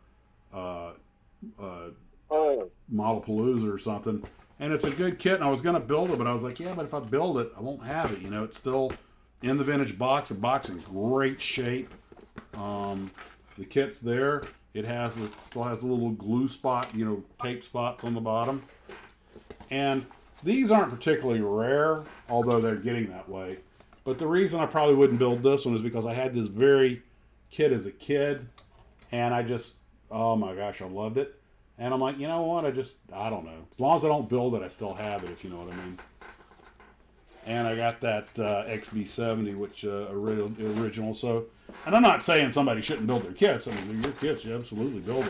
A: Modelpalooza or something, and it's a good kit. And I was gonna build it, but I was like, yeah, but if I build it, I won't have it. You know, it's still in the vintage box. The box in great shape. The kit's there. It still has a little glue spot, you know, tape spots on the bottom. And these aren't particularly rare, although they're getting that way. But the reason I probably wouldn't build this one is because I had this very kit as a kid, and I just, oh my gosh, I loved it. And I'm like, you know what, I don't know. As long as I don't build it, I still have it, if you know what I mean. And I got that XB70, which original. So, and I'm not saying somebody shouldn't build their kits. I mean, they're your kits, you absolutely build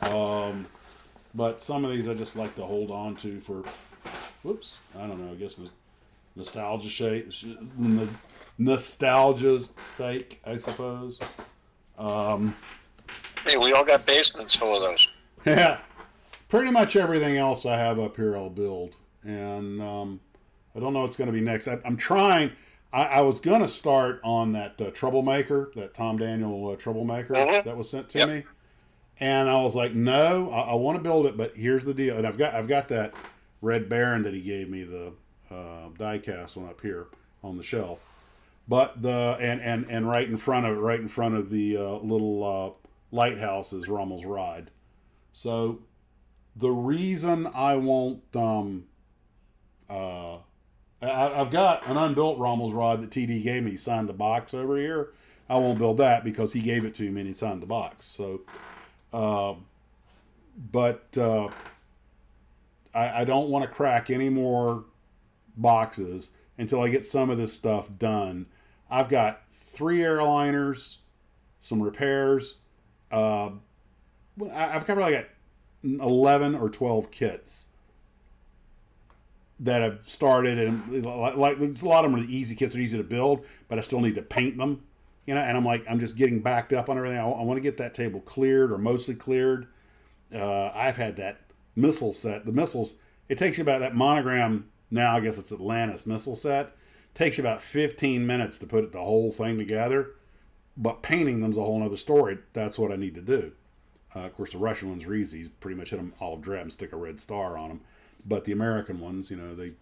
A: them. But some of these I just like to hold on to for, whoops, I don't know, I guess the nostalgia's sake, I suppose.
B: Hey, we all got basements full of those.
A: Yeah, pretty much everything else I have up here I'll build. And I don't know what's going to be next. I'm trying. I was going to start on that Troublemaker, that Tom Daniel Troublemaker that was sent to me. And I was like, no, I want to build it, but here's the deal. And I've got that Red Baron that he gave me, the die-cast one up here on the shelf. But and right in front of the little lighthouse is Rommel's Ride. So the reason I won't I've got an unbuilt Rommel's Rod that TD gave me. He signed the box over here. I won't build that because he gave it to me and he signed the box. So, I don't want to crack any more boxes until I get some of this stuff done. I've got 3 airliners, some repairs. I've probably got 11 or 12 kits that I've started, and like there's a lot of them are the easy kits, are easy to build, but I still need to paint them, you know. And I'm just getting backed up on everything. I want to get that table cleared or mostly cleared. I've had that missile set. The missiles, it takes you about that Monogram. Now I guess it's Atlantis missile set. Takes you about 15 minutes to put the whole thing together, but painting them's a whole other story. That's what I need to do. Of course, the Russian ones are easy. You pretty much hit them olive drab and stick a red star on them. But the American ones, you know, they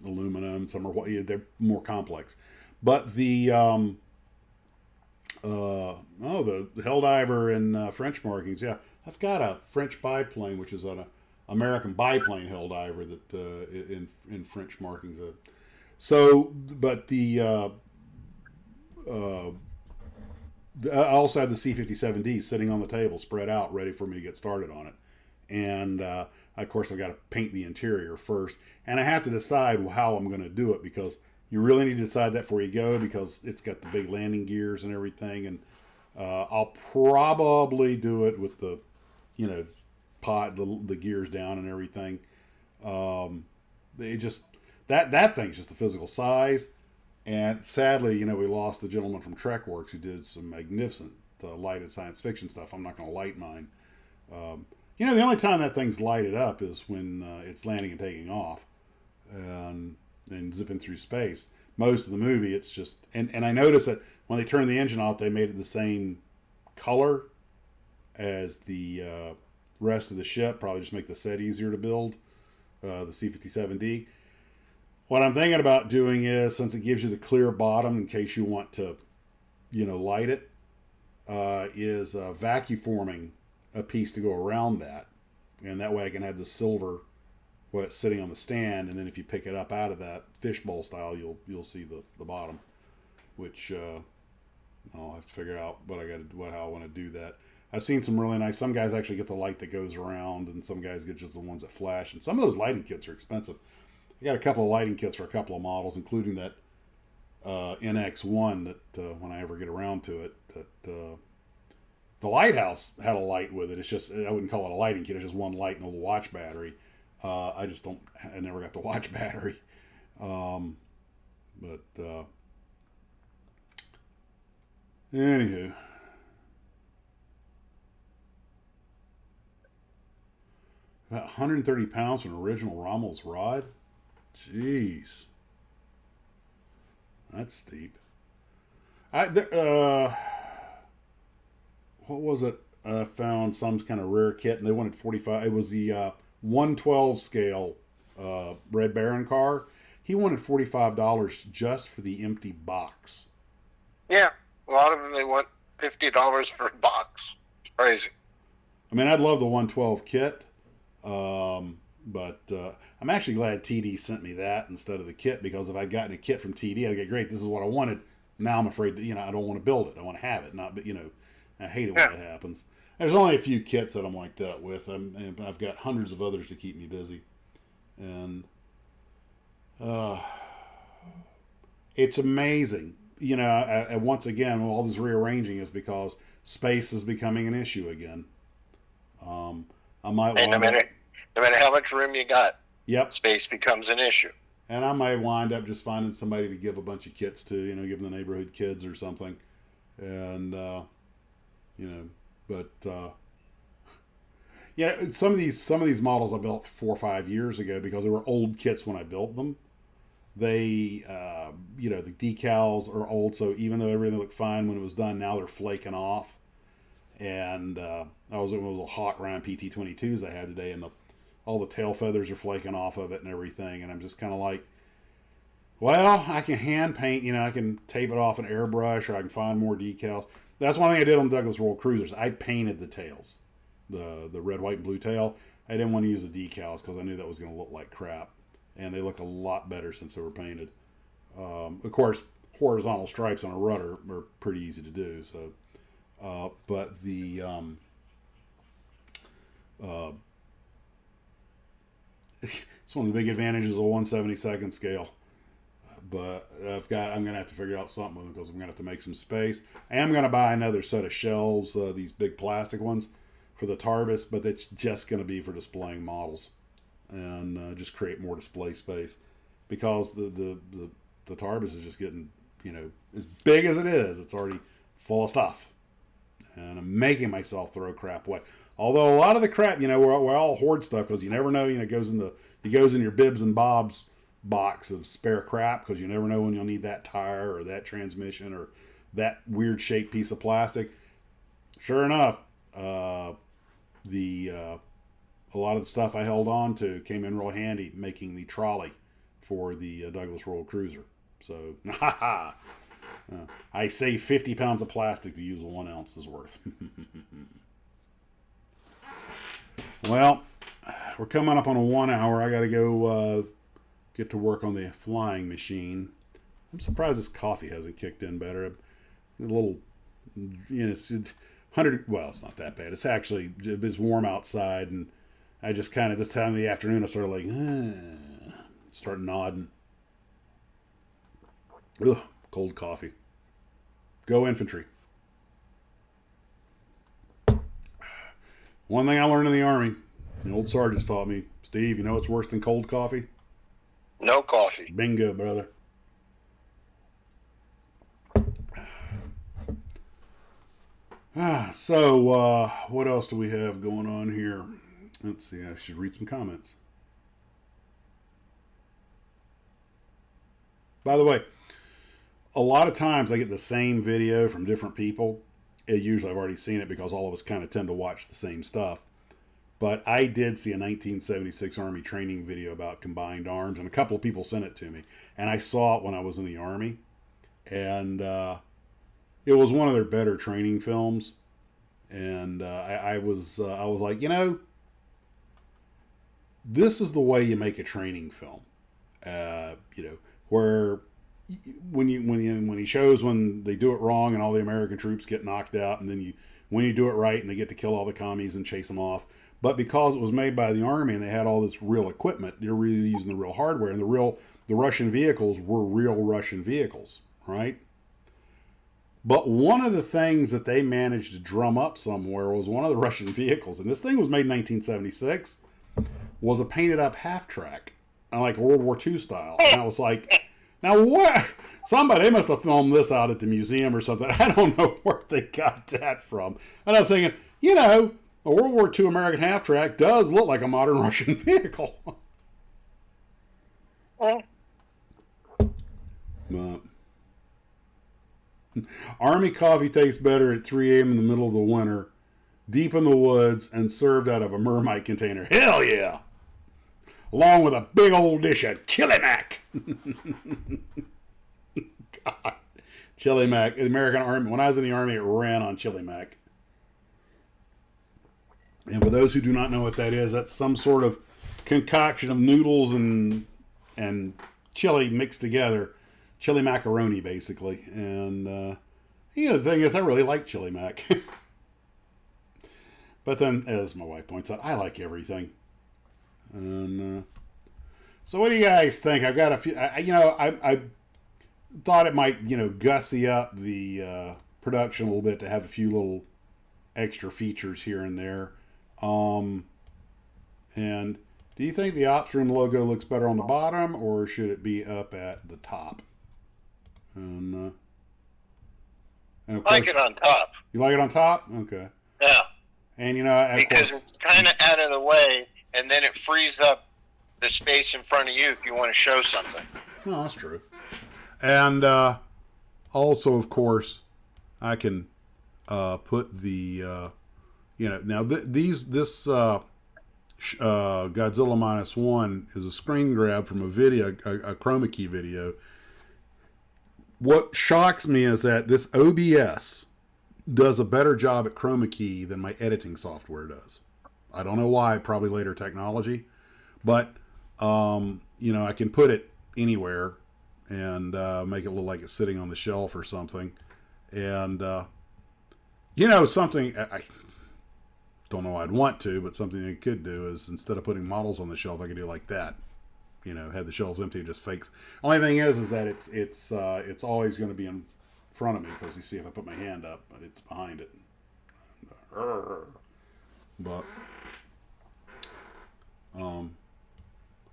A: aluminum. Some are they're more complex. But the the Helldiver and French markings. Yeah, I've got a French biplane, which is an American biplane Helldiver that in French markings. But I also had the C-57D sitting on the table, spread out, ready for me to get started on it. And of course, I've got to paint the interior first, and I have to decide how I'm going to do it, because you really need to decide that before you go, because it's got the big landing gears and everything. And I'll probably do it with the, you know, the gears down and everything. It just that thing's just the physical size. And sadly, you know, we lost the gentleman from TrekWorks who did some magnificent lighted science fiction stuff. I'm not going to light mine. You know, the only time that thing's lighted up is when it's landing and taking off and zipping through space. Most of the movie, it's just... And I noticed that when they turned the engine off, they made it the same color as the rest of the ship. Probably just make the set easier to build, the C-57D. What I'm thinking about doing is, since it gives you the clear bottom in case you want to, you know, light it, is vacuum forming a piece to go around that, and that way I can have the silver it's sitting on the stand, and then if you pick it up out of that fishbowl style, you'll see the bottom, which I'll have to figure out how I want to do that. I've seen some really nice. Some guys actually get the light that goes around, and some guys get just the ones that flash. And some of those lighting kits are expensive. I got a couple of lighting kits for a couple of models, including that NX1 that when I ever get around to it, that the lighthouse had a light with it. It's just, I wouldn't call it a lighting kit. It's just one light and a little watch battery. I never got the watch battery. Anywho. About 130 pounds for an original Rommel's rod? Jeez. That's steep. What was it? I found some kind of rare kit, and they wanted 45. It was the 112 scale Red Baron car. He wanted $45 just for the empty box.
B: Yeah, a lot of them, they want $50 for a box. It's crazy.
A: I mean, I'd love the 112 kit, but I'm actually glad TD sent me that instead of the kit, because if I'd gotten a kit from TD, I'd get, great, this is what I wanted. Now I'm afraid that, I don't want to build it. I want to have it, not, but I hate it when that happens. There's only a few kits that I'm like that with. And I've got hundreds of others to keep me busy. And it's amazing. Once again, all this rearranging is because space is becoming an issue again. I might
B: no matter how much room you got,
A: yep,
B: space becomes an issue.
A: And I might wind up just finding somebody to give a bunch of kits to, give them the neighborhood kids or something. And, some of these models I built 4 or 5 years ago, because they were old kits when I built them. They, the decals are old, so even though everything looked fine when it was done, now they're flaking off. And I was in those little hot round PT22s I had today, and all the tail feathers are flaking off of it and everything. And I'm just kind of like, well, I can hand paint, I can tape it off an airbrush, or I can find more decals. That's one thing I did on Douglas World Cruisers. I painted the tails, the red, white, and blue tail. I didn't want to use the decals because I knew that was going to look like crap. And they look a lot better since they were painted. Of course, horizontal stripes on a rudder are pretty easy to do. So, but the it's one of the big advantages of a 1/72 scale. But I'm going to have to figure out something with them, because I'm going to have to make some space. I am going to buy another set of shelves, these big plastic ones, for the Tarbis, but it's just going to be for displaying models, and just create more display space, because the Tarbis is just getting, as big as it is, it's already full of stuff, and I'm making myself throw crap away. Although a lot of the crap, we all hoard stuff, because you never know, it goes in your bibs and bobs box of spare crap, because you never know when you'll need that tire or that transmission or that weird shaped piece of plastic. Sure enough, a lot of the stuff I held on to came in real handy making the trolley for the Douglas World Cruiser. So, I saved 50 pounds of plastic to use 1 ounce's worth. Well, we're coming up on a 1 hour. I got to go get to work on the flying machine. I'm surprised this coffee hasn't kicked in better. A little, it's 100. Well, it's not that bad. It's actually, it's warm outside, and I just kind of, this time of the afternoon, I started like, start nodding. Ugh, cold coffee. Go infantry. One thing I learned in the Army, the old sergeants taught me, Steve, you know what's worse than cold coffee?
B: No coffee.
A: Bingo, brother. So, what else do we have going on here? Let's see, I should read some comments. By the way, a lot of times I get the same video from different people. Usually I've already seen it, because all of us kind of tend to watch the same stuff. But I did see a 1976 Army training video about combined arms, and a couple of people sent it to me. And I saw it when I was in the Army. And it was one of their better training films. And I was like, this is the way you make a training film. Where when he shows when they do it wrong and all the American troops get knocked out, and then when you do it right and they get to kill all the commies and chase them off. But because it was made by the Army and they had all this real equipment, they're really using the real hardware, and the Russian vehicles were real Russian vehicles, right? But one of the things that they managed to drum up somewhere was one of the Russian vehicles, and this thing was made in 1976, was a painted up half track, like World War II style. And I was like, now what? They must have filmed this out at the museum or something. I don't know where they got that from. And I was thinking, a World War II American half track does look like a modern Russian vehicle. But Army coffee tastes better at 3 a.m. in the middle of the winter, deep in the woods, and served out of a Mermite container. Hell yeah! Along with a big old dish of Chili Mac. God. Chili Mac. The American Army. When I was in the Army, it ran on Chili Mac. And for those who do not know what that is, that's some sort of concoction of noodles and chili mixed together. Chili macaroni, basically. And, the thing is, I really like Chili Mac. But then, as my wife points out, I like everything. And, so what do you guys think? I've got a few, I thought it might, gussy up the production a little bit to have a few little extra features here and there. And do you think the Ops Room logo looks better on the bottom, or should it be up at the top? And of course,
B: like it on top.
A: You like it on top? Okay.
B: Yeah.
A: And
B: because it's kind of out of the way, and then it frees up the space in front of you if you want to show something.
A: No, that's true. And also, of course, I can put the now this Godzilla -1 is a screen grab from a video, a chroma key video. What shocks me is that this OBS does a better job at chroma key than my editing software does. I don't know why, probably later technology, but I can put it anywhere and make it look like it's sitting on the shelf or something. And something I don't know I'd want to, but something I could do is, instead of putting models on the shelf, I could do like that. Have the shelves empty, just fakes. Only thing is that it's always going to be in front of me, because you see if I put my hand up, but it's behind it. But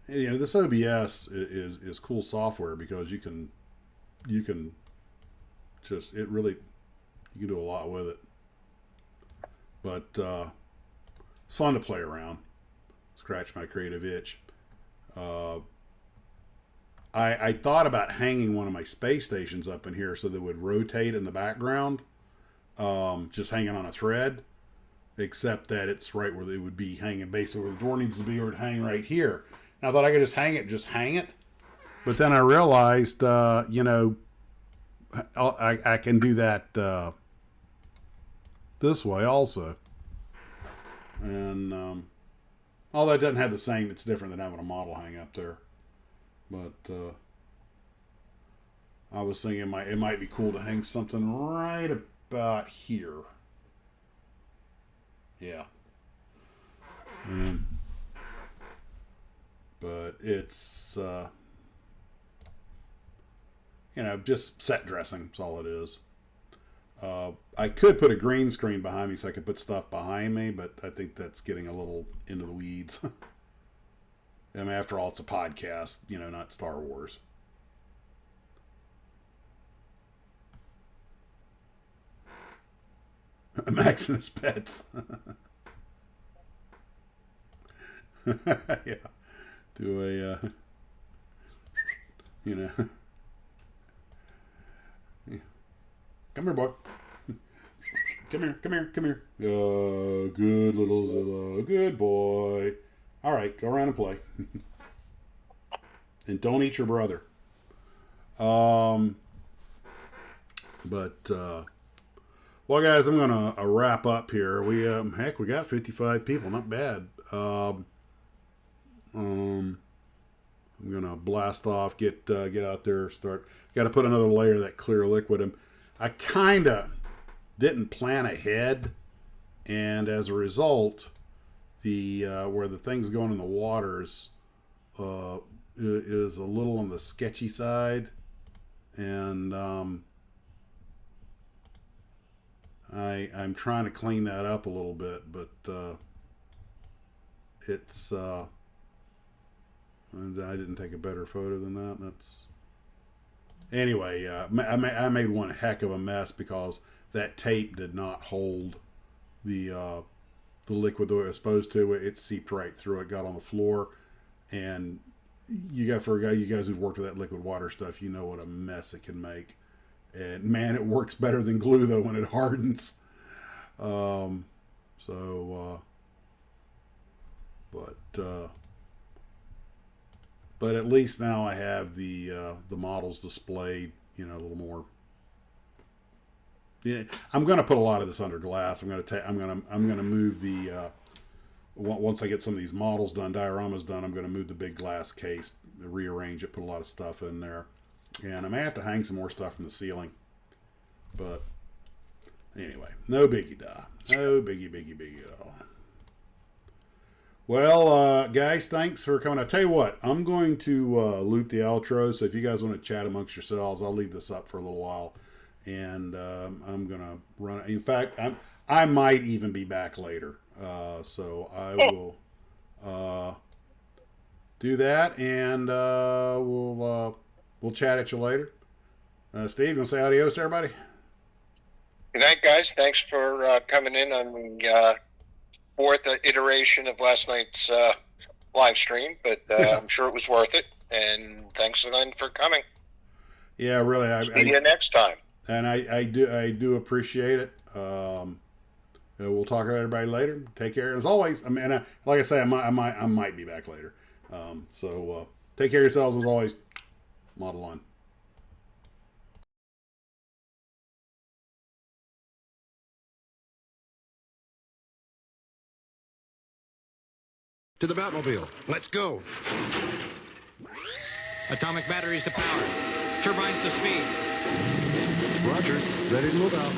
A: this OBS is cool software, because you can just, you can do a lot with it. But it's fun to play around, scratch my creative itch. I thought about hanging one of my space stations up in here so that it would rotate in the background, just hanging on a thread, except that it's right where they would be hanging, basically where the door needs to be, or it'd hang right here. And I thought I could just hang it. But then I realized, I can do that this way also. And although it doesn't have the same, it's different than having a model hang up there. But I was thinking it might be cool to hang something right about here. Yeah. But it's just set dressing. That's all it is. I could put a green screen behind me so I could put stuff behind me, but I think that's getting a little into the weeds. I mean, after all, it's a podcast, not Star Wars. Max and his pets. Yeah. Do a, Yeah. Come here, boy. Come here. Good little Zilla. Good boy. All right, go around and play. And don't eat your brother. Well, guys, I'm going to wrap up here. We got 55 people. Not bad. I'm gonna blast off, get out there, start. Got to put another layer of that clear liquid in. I kind of didn't plan ahead, and as a result, the where the thing's going in the waters is a little on the sketchy side, and I'm trying to clean that up a little bit, but it's and I didn't take a better photo than that. That's anyway. I made one heck of a mess because that tape did not hold the liquid the way it was supposed to. It seeped right through. It got on the floor, and you guys who've worked with that liquid water stuff, you know what a mess it can make. And man, it works better than glue though when it hardens. But at least now I have the models displayed, you know, a little more. Yeah, I'm going to put a lot of this under glass. I'm going to move the once I get some of these models done, dioramas done. I'm going to move the big glass case, rearrange it, put a lot of stuff in there, and I may have to hang some more stuff from the ceiling. But anyway, no biggie, no biggie at all. Well, guys, thanks for coming. I tell you what, I'm going to loop the outro. So if you guys want to chat amongst yourselves, I'll leave this up for a little while, and I'm gonna run it. In fact, I might even be back later. So I will do that, and we'll chat at you later. Steve, you want to say adios to everybody?
B: Good night, guys. Thanks for coming in on the fourth iteration of last night's live stream, but I'm sure it was worth it. And thanks again for coming.
A: Yeah, really.
B: See you next time.
A: And I do appreciate it. We'll talk to everybody later. Take care. As always, I mean, like I say, I might be back later. So take care of yourselves as always. Model on.
C: To the Batmobile. Let's go.
D: Atomic batteries to power. Turbines to speed.
C: Roger. Ready to move out.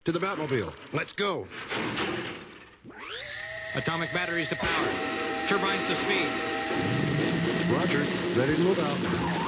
C: To the Batmobile. Let's go.
D: Atomic batteries to power. Turbines to speed.
C: Roger. Ready to move out.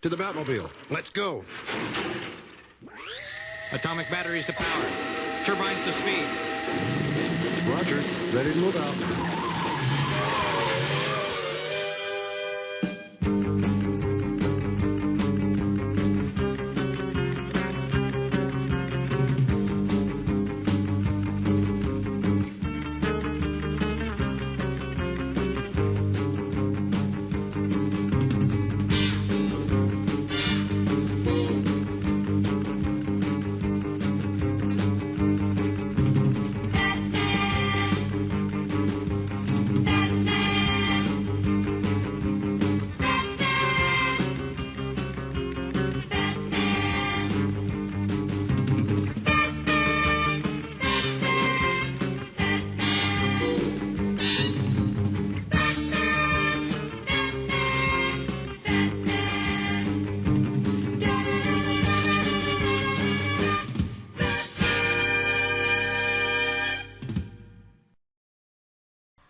C: To the Batmobile. Let's go.
D: Atomic batteries to power. Turbines to speed.
C: Roger. Ready to move out.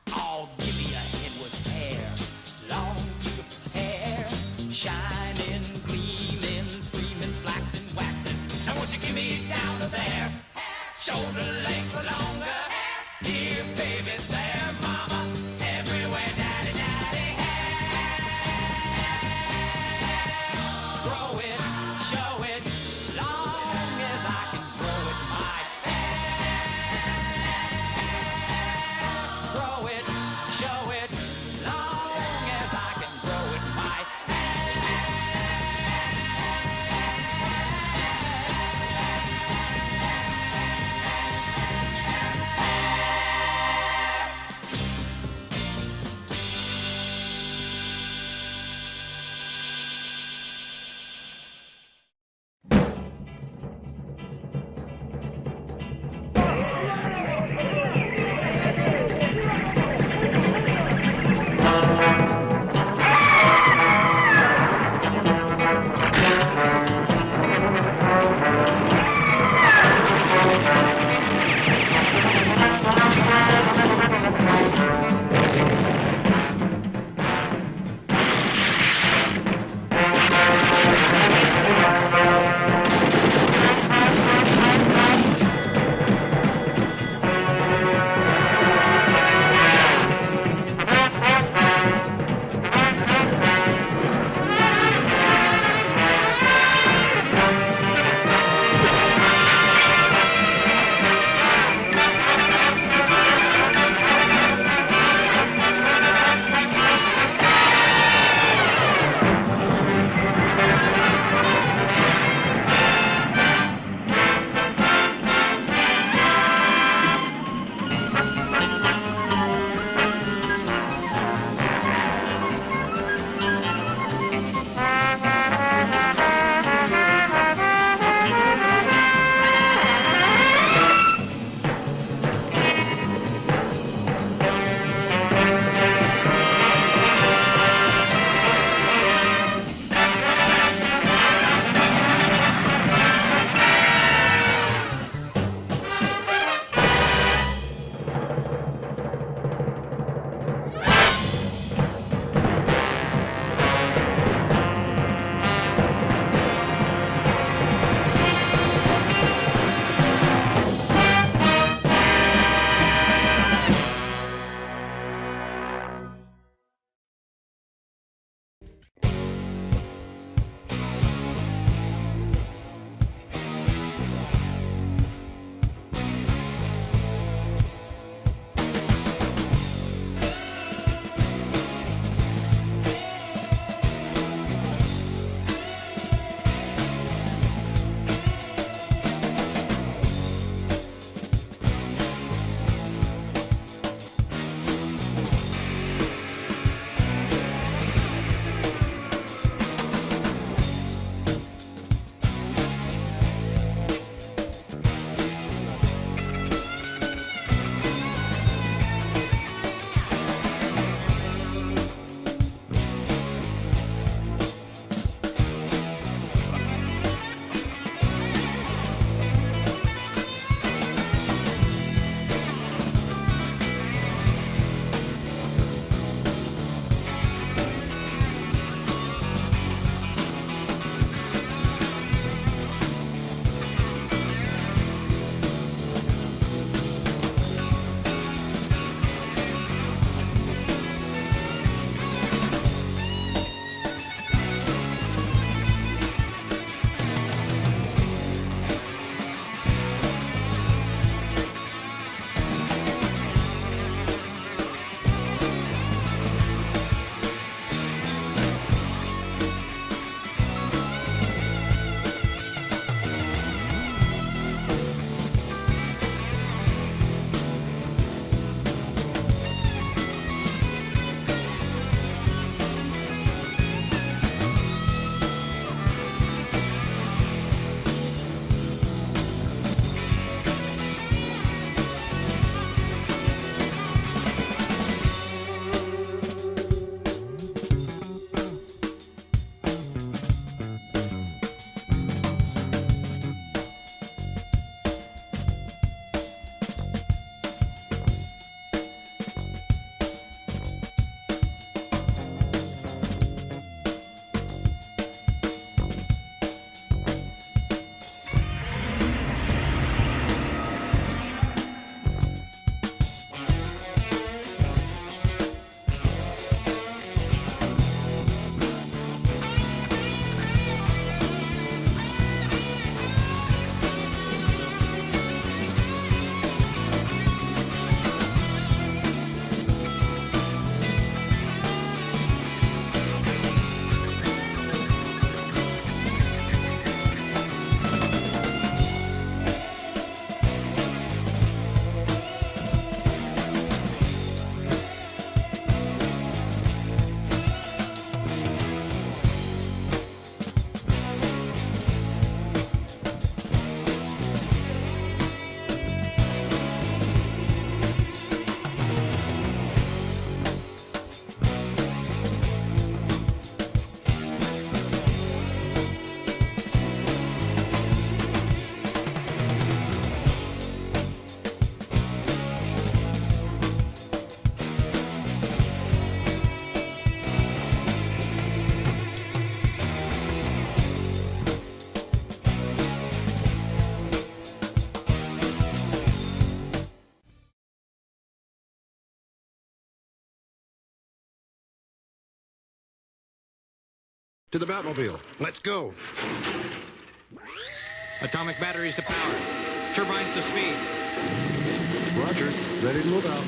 E: Oh, give me a head with hair, long beautiful hair, shining, gleaming, streaming, flaxing, waxing. Now won't you give me down to there, shoulder length or longer, here, baby, there, mama, everywhere, daddy, daddy, hair. Grow it, show it, long as I can grow it, my grow it, show it, long as I can grow it, my
C: To the Batmobile. Let's go.
D: Atomic batteries to power. Turbines to speed.
C: Roger. Ready to move out.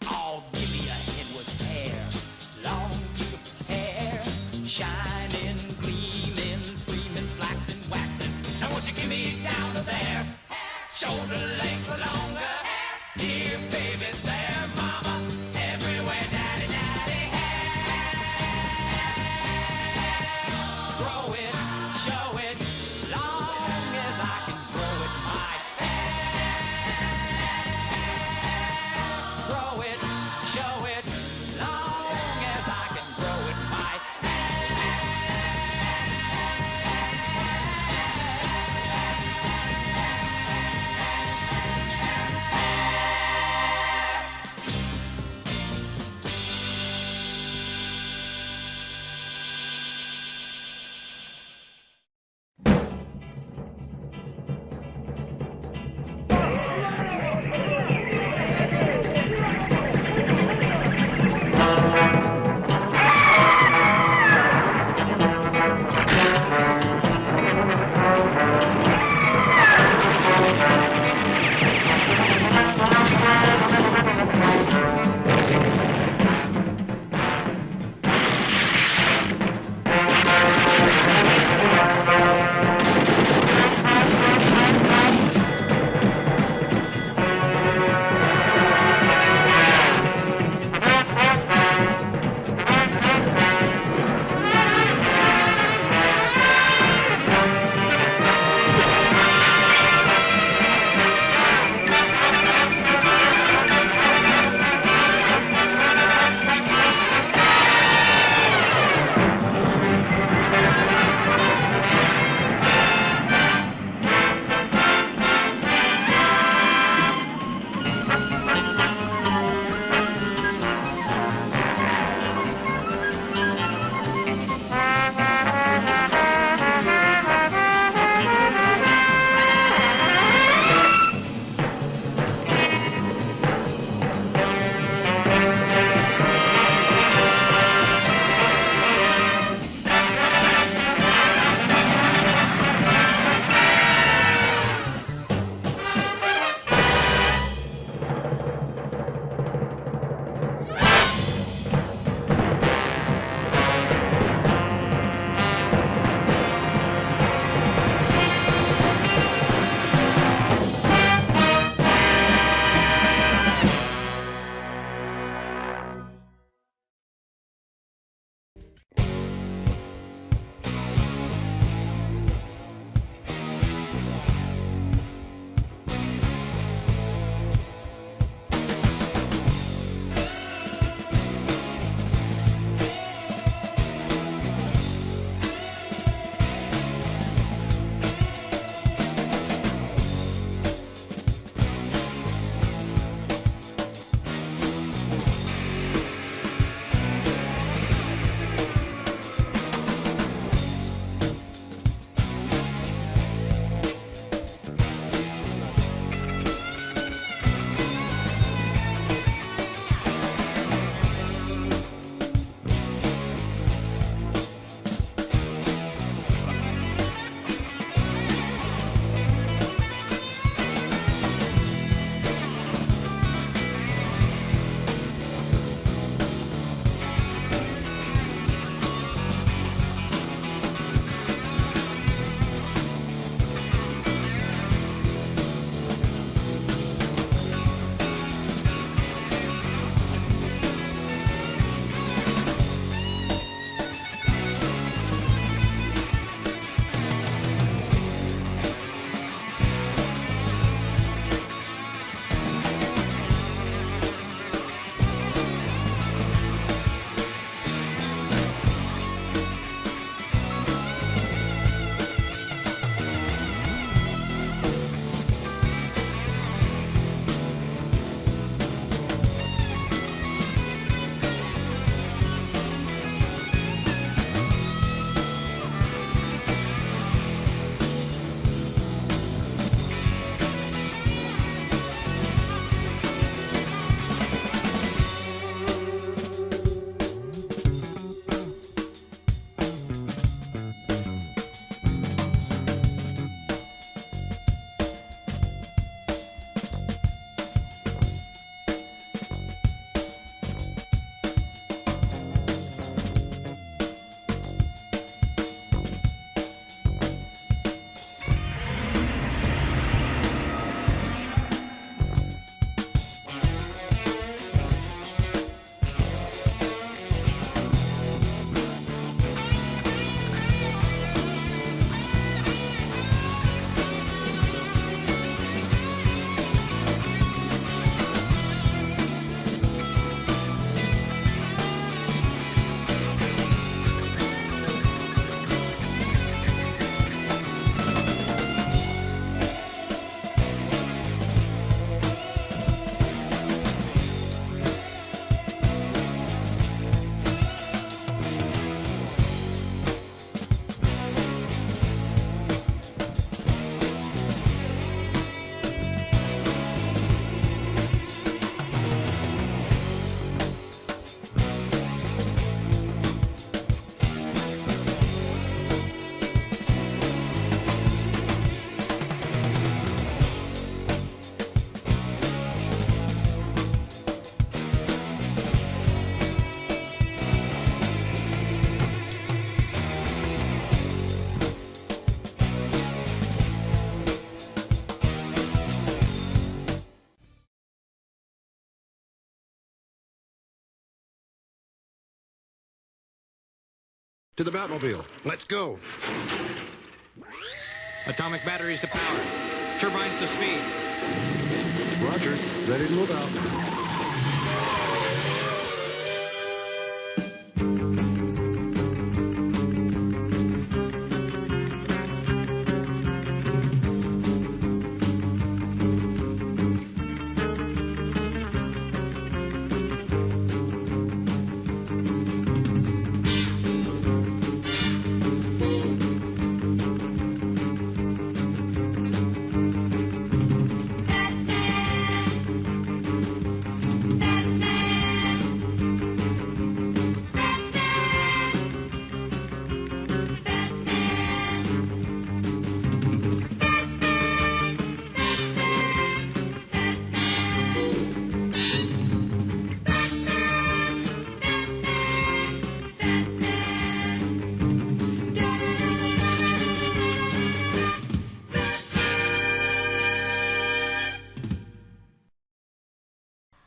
E: Oh, give me a head with hair, long beautiful hair, shining, gleaming, streaming, flaxing, waxing. Now won't you give me down to there, shoulder length or longer, dear baby, there, mama, everywhere, daddy, daddy, hair. Grow it, show it, long as I can grow it, my grow it, show it, long as I can grow it, my
C: To the Batmobile. Let's go.
D: Atomic batteries to power. Turbines to speed.
C: Roger. Ready to move out.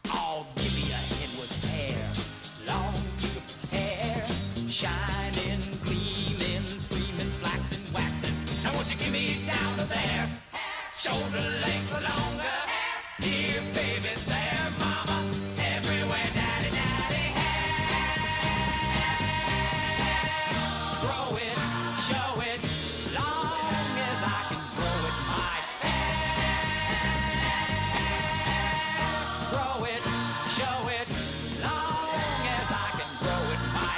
E: Oh, give me a head with hair, long beautiful hair, shining, gleaming, streaming, flaxing, waxing. Now won't you give me down to there, shoulder length or longer, dear baby, there, mama, everywhere, daddy, daddy, hair. Grow it, show it, long as I can grow it, my grow it, show it, long as I can grow it, my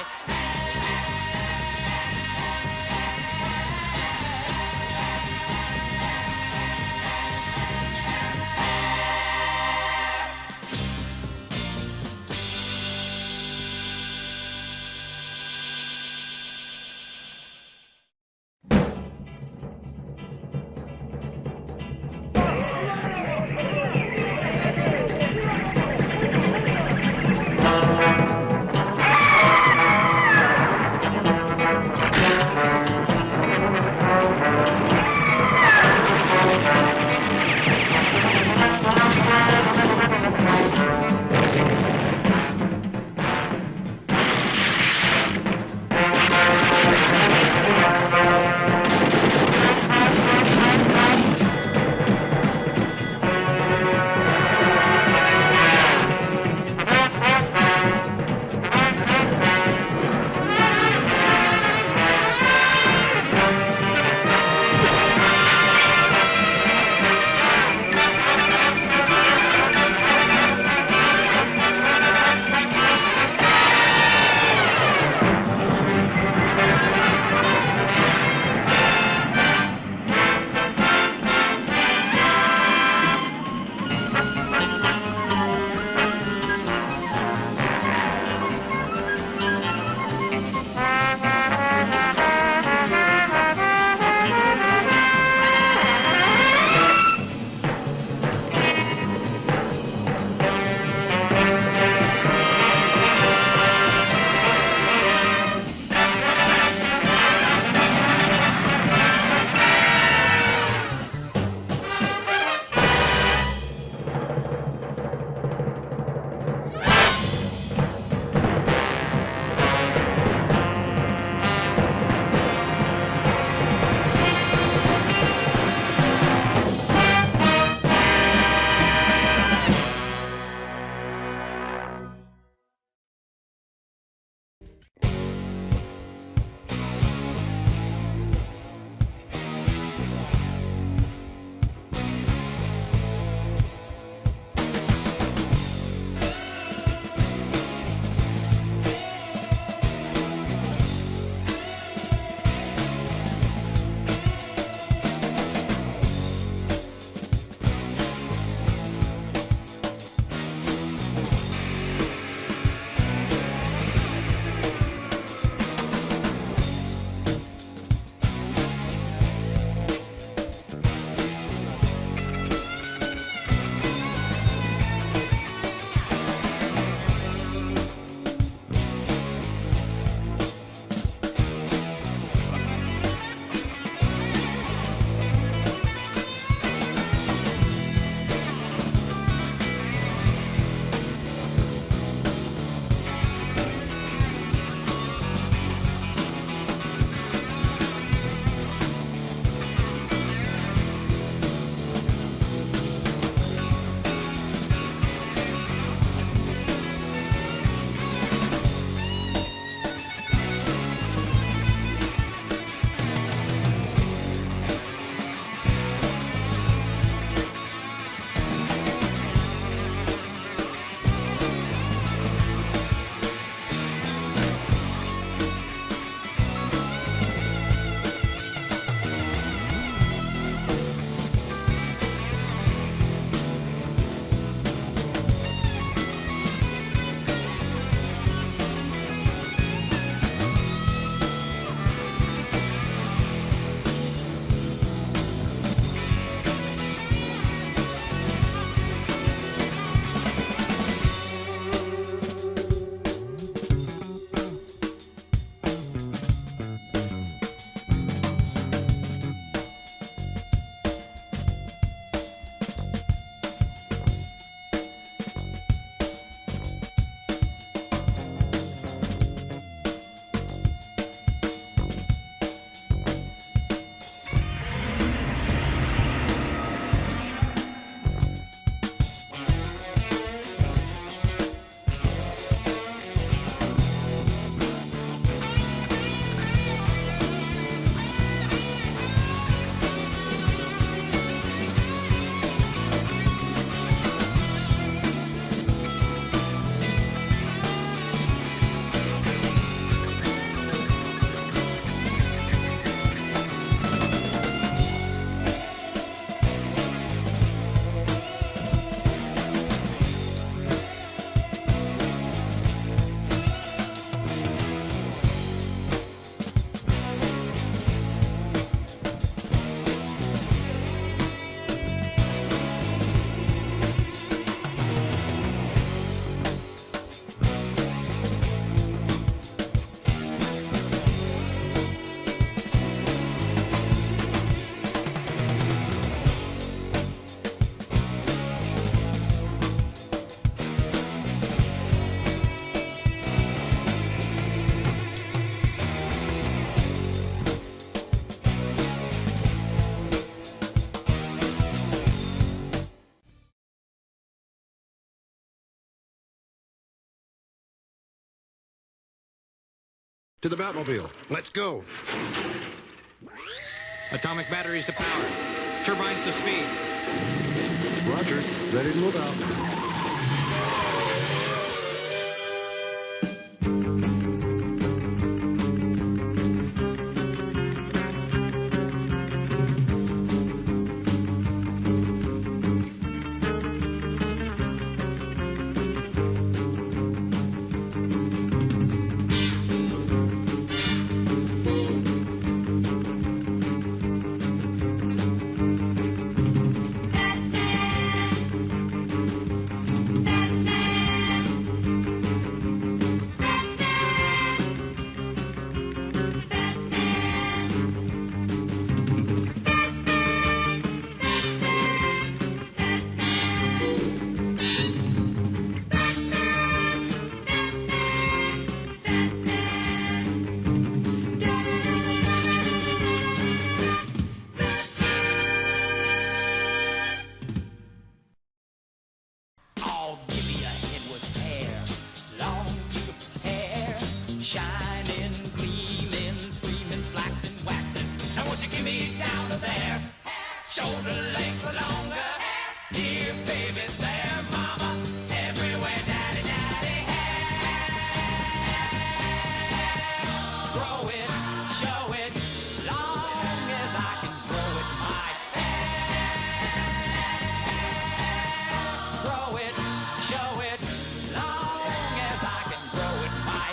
C: To the Batmobile. Let's go.
D: Atomic batteries to power. Turbines to speed.
C: Roger. Ready to move out.
E: Oh, give me a head with hair, long beautiful hair, shining, gleaming, streaming, flaxing, waxing. Now won't you give me down to there, shoulder length or longer, dear baby, there, mama, everywhere, daddy, daddy, hair. Grow it, show it, long as I can grow it, my grow it, show it, long as I can grow it, my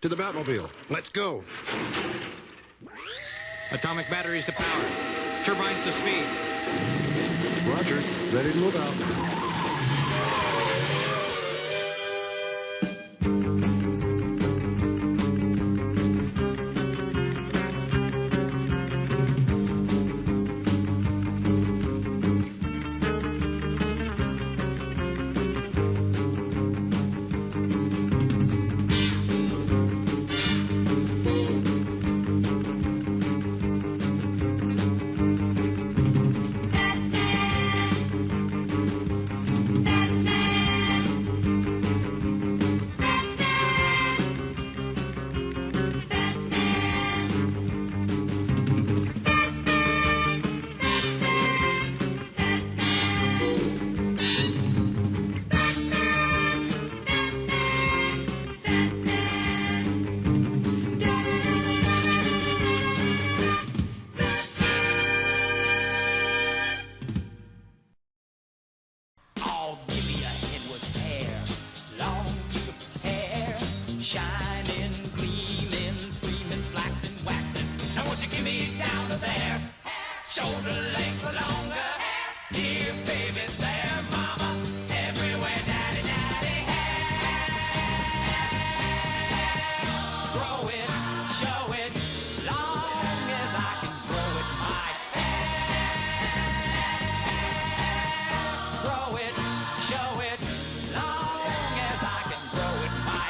C: To the Batmobile. Let's go.
D: Atomic batteries to power. Turbines to speed.
C: Roger. Ready to move out.
E: Oh, give me a head with hair, long beautiful hair, shining, gleaming, streaming, flaxing, waxing. Now won't you give me down to there, shoulder length or longer, dear baby, there, mama, everywhere, daddy, daddy, hair. Grow it, show it, long as I can grow it, my grow it, show it, long as I can grow it, my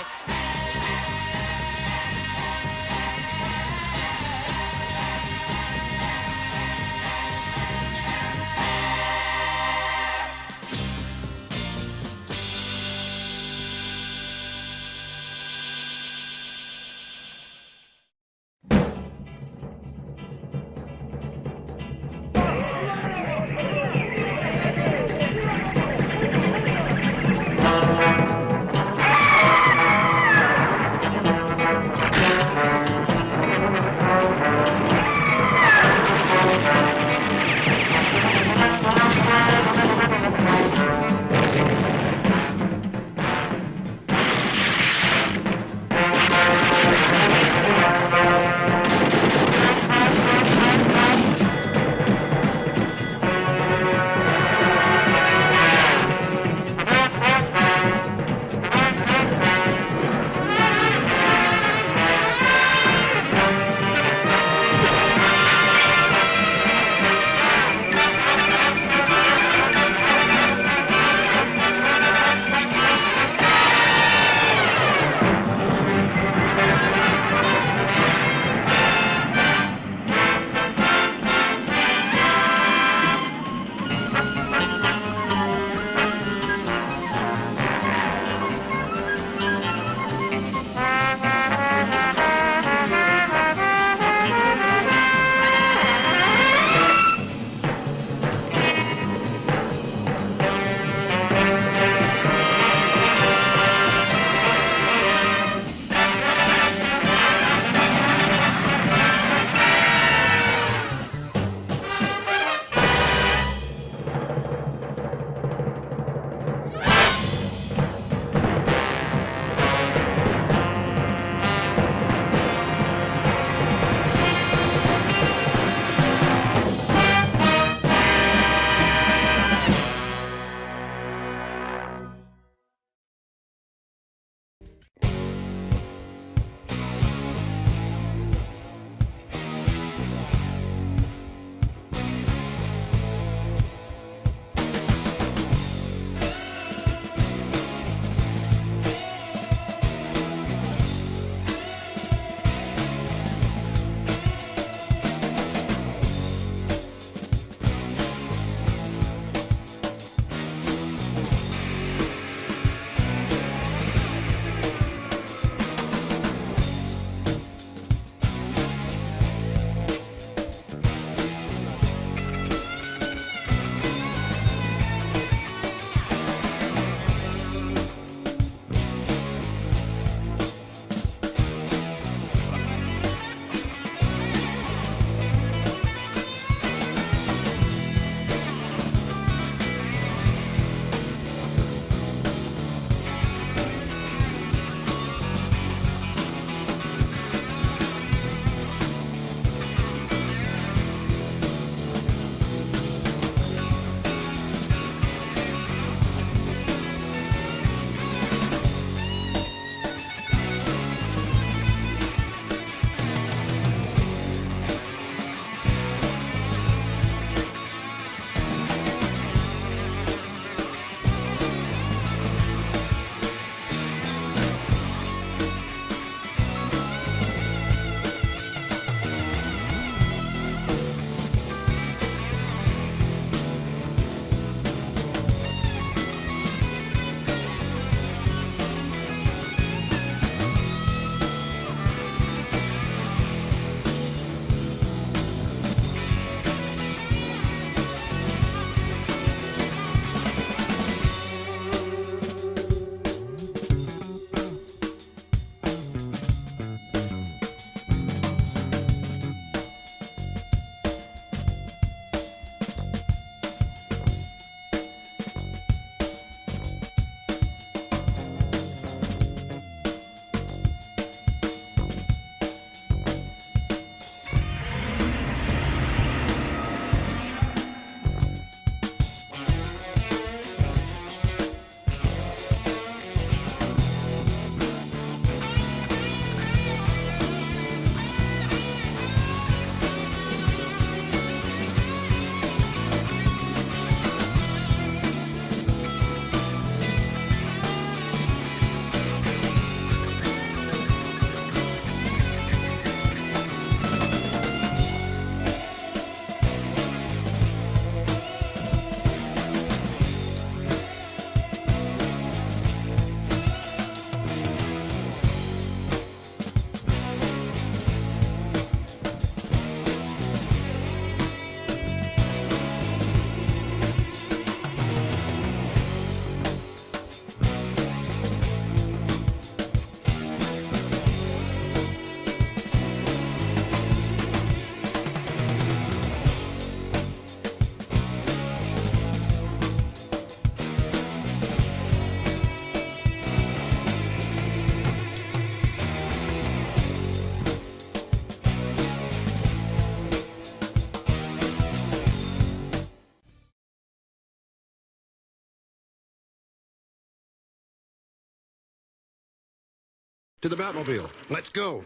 C: To the Batmobile. Let's go.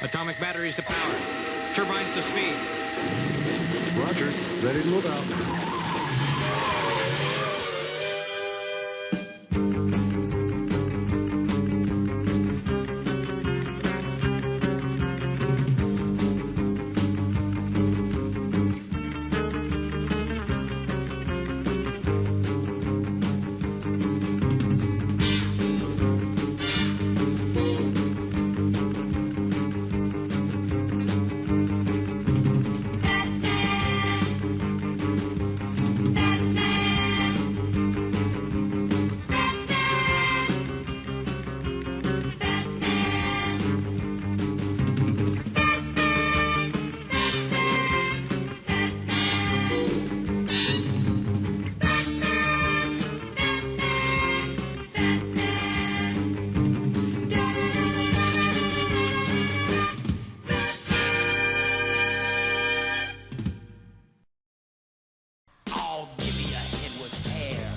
D: Atomic batteries to power. Turbines to speed.
C: Roger. Ready to move out.
E: Oh, give me a head with hair,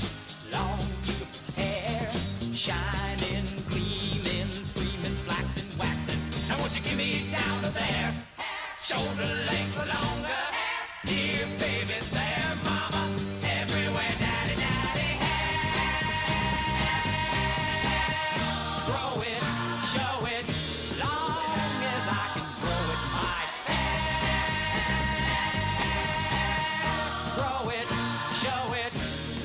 E: long beautiful hair, shining, gleaming, streaming, flaxing, waxing. Now won't you give me down to there, shoulder length or longer, dear baby, there, mama, everywhere, daddy, daddy, hair. Grow it, show it, long as I can grow it, my grow it, show it,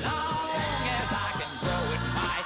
E: long as I can grow it, my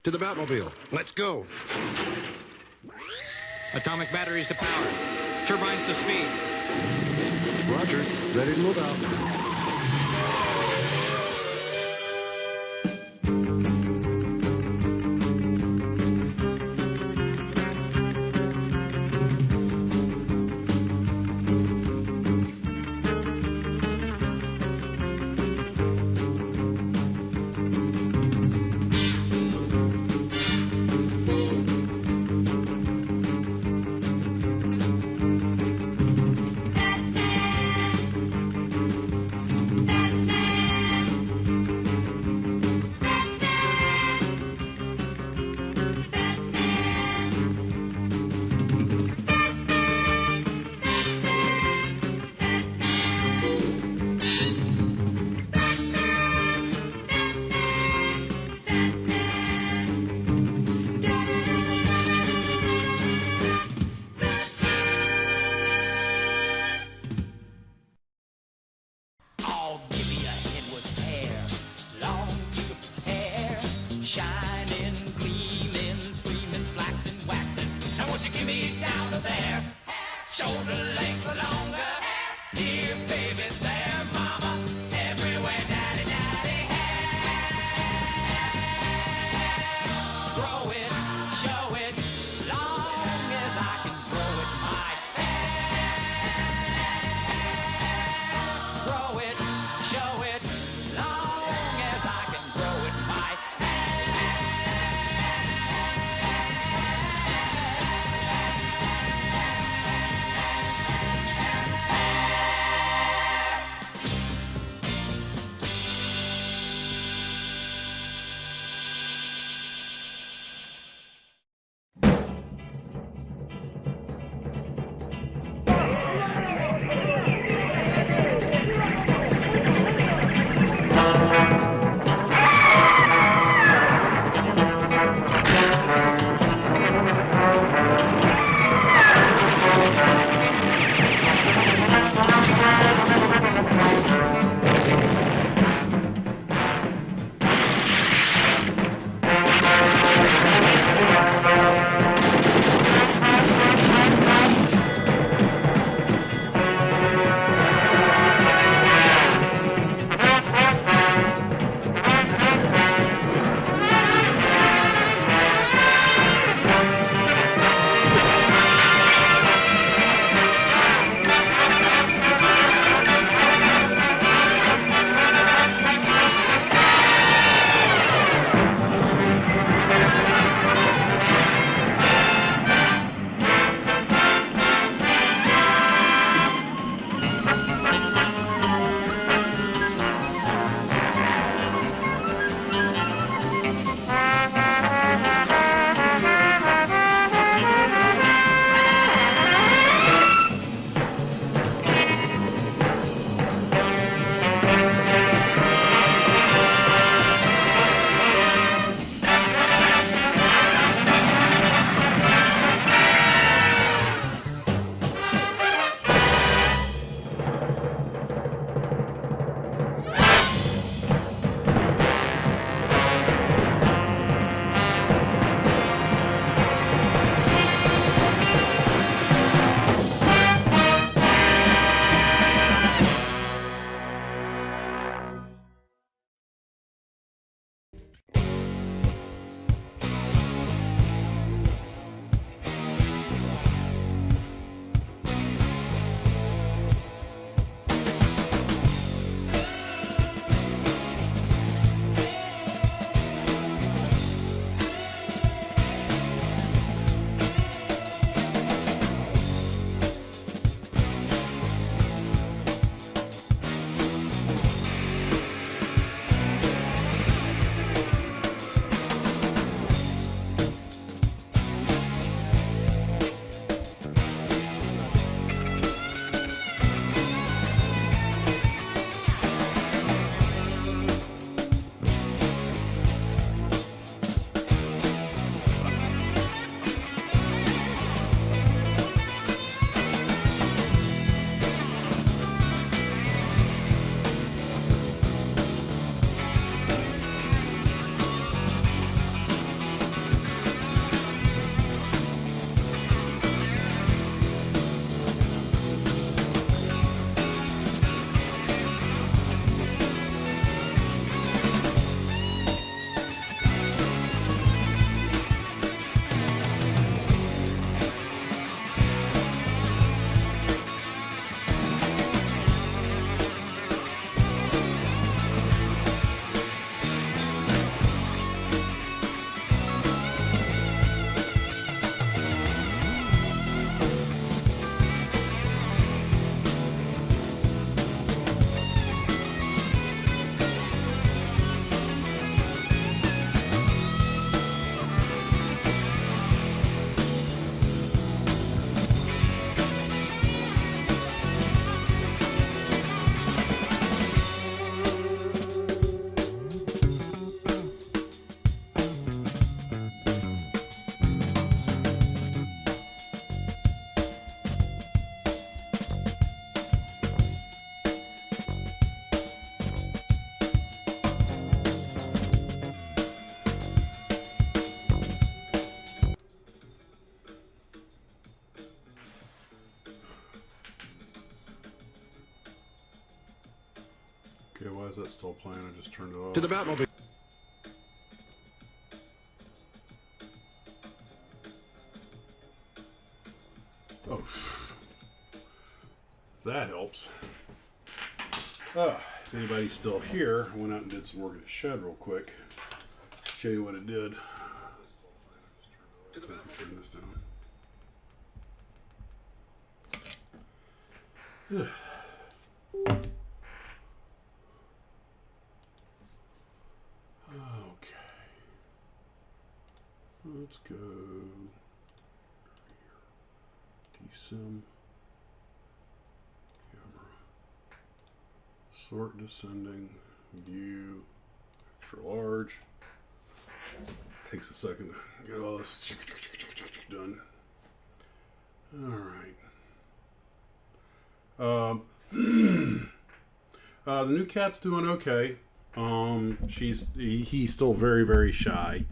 C: To the Batmobile. Let's go.
D: Atomic batteries to power. Turbines to speed.
C: Roger. Ready to move out.
E: Oh, give me a head with hair, long beautiful hair, shining, gleaming, streaming, flaxing, waxing. Now won't you give me down to there, shoulder length or longer, dear baby, there, mama, everywhere, daddy, daddy, hair. Grow it, show it, long as I can grow it, my grow it, show it, long as I can grow it, my
A: Okay, why is that still playing? I just turned it off.
C: To the Batmobile.
A: Oh, that helps. If anybody's still here, I went out and did some work at the shed real quick. Show you what it did. Turn this down. Okay. Let's go. Desym. Camera. Sort descending. View. Extra large. Takes a second to get all this done. All right. The new cat's doing okay. He's still very, very shy,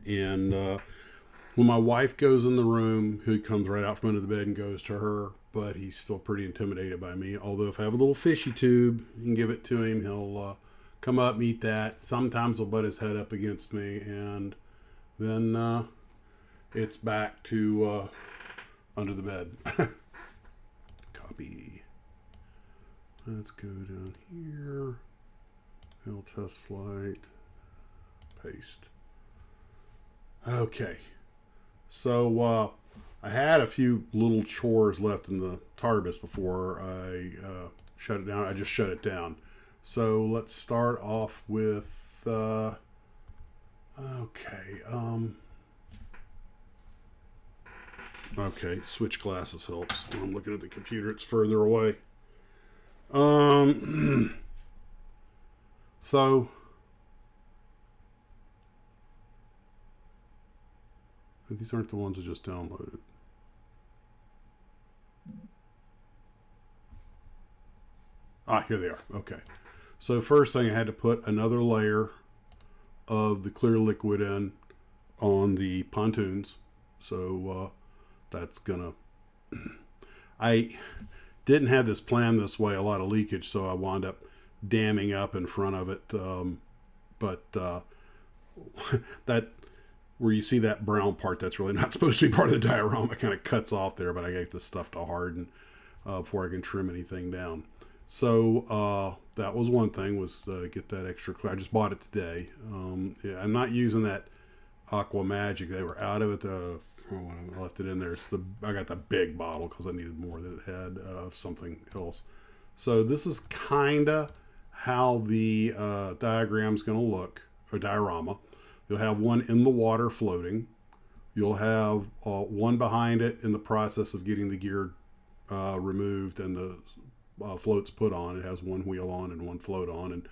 A: and when my wife goes in the room, he comes right out from under the bed and goes to her. But he's still pretty intimidated by me. Although if I have a little fishy tube, you can give it to him. He'll come up, eat that. Sometimes he'll butt his head up against me, and then it's back to under the bed. Copy. Let's go down here. L test flight. Paste. Okay. So I had a few little chores left in the TARDIS before I shut it down. I just shut it down. So let's start off with okay, switch glasses helps. When I'm looking at the computer, it's further away. So these aren't the ones I just downloaded. Here they are. Okay. So first thing, I had to put another layer of the clear liquid in on the pontoons. So that's gonna... I didn't have this planned this way, a lot of leakage, so I wound up damming up in front of it. But that... where you see that brown part, that's really not supposed to be part of the diorama. It kind of cuts off there, but I got this stuff to harden before I can trim anything down. So that was one thing, was get that extra clear. I just bought it today. Yeah, I'm not using that Aqua Magic. They were out of it. I left it in there. I got the big bottle because I needed more than it had of something else. So this is kind of how the diagram's going to look, or diorama. You'll have one in the water floating. You'll have one behind it in the process of getting the gear removed and the floats put on. It has one wheel on and one float on. And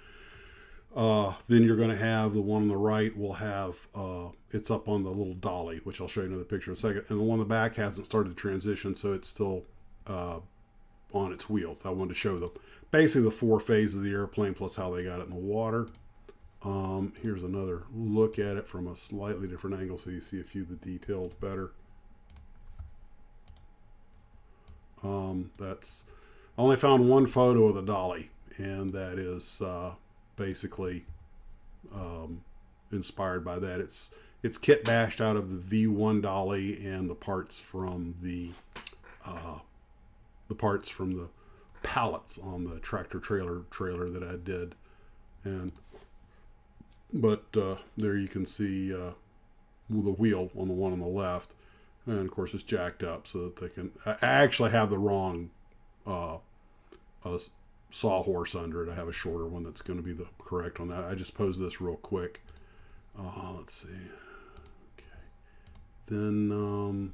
A: then you're going to have the one on the right will have, it's up on the little dolly, which I'll show you another picture in a second. And the one in the back hasn't started the transition, so it's still on its wheels. I wanted to show basically the 4 phases of the airplane plus how they got it in the water. Here's another look at it from a slightly different angle so you see a few of the details better. I only found one photo of the dolly, and that is basically inspired by that. It's kit bashed out of the V1 dolly and the parts from the pallets on the tractor trailer that I did. But there you can see the wheel on the one on the left, and of course it's jacked up so that they can... I actually have the wrong sawhorse under it. I have a shorter one that's going to be the correct one. I just posed this real quick. Let's see. Okay. Then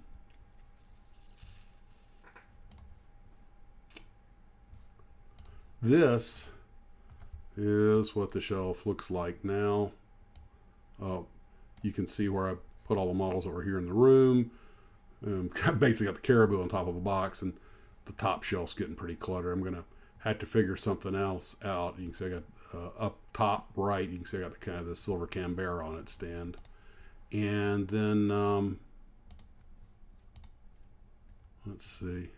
A: this is what the shelf looks like now. You can see where I put all the models that were here in the room. Basically got the Caribou on top of a box, and the top shelf's getting pretty cluttered. I'm gonna have to figure something else out. You can see I got up top right, you can see I got the kind of the silver Canberra on its stand. And then let's see,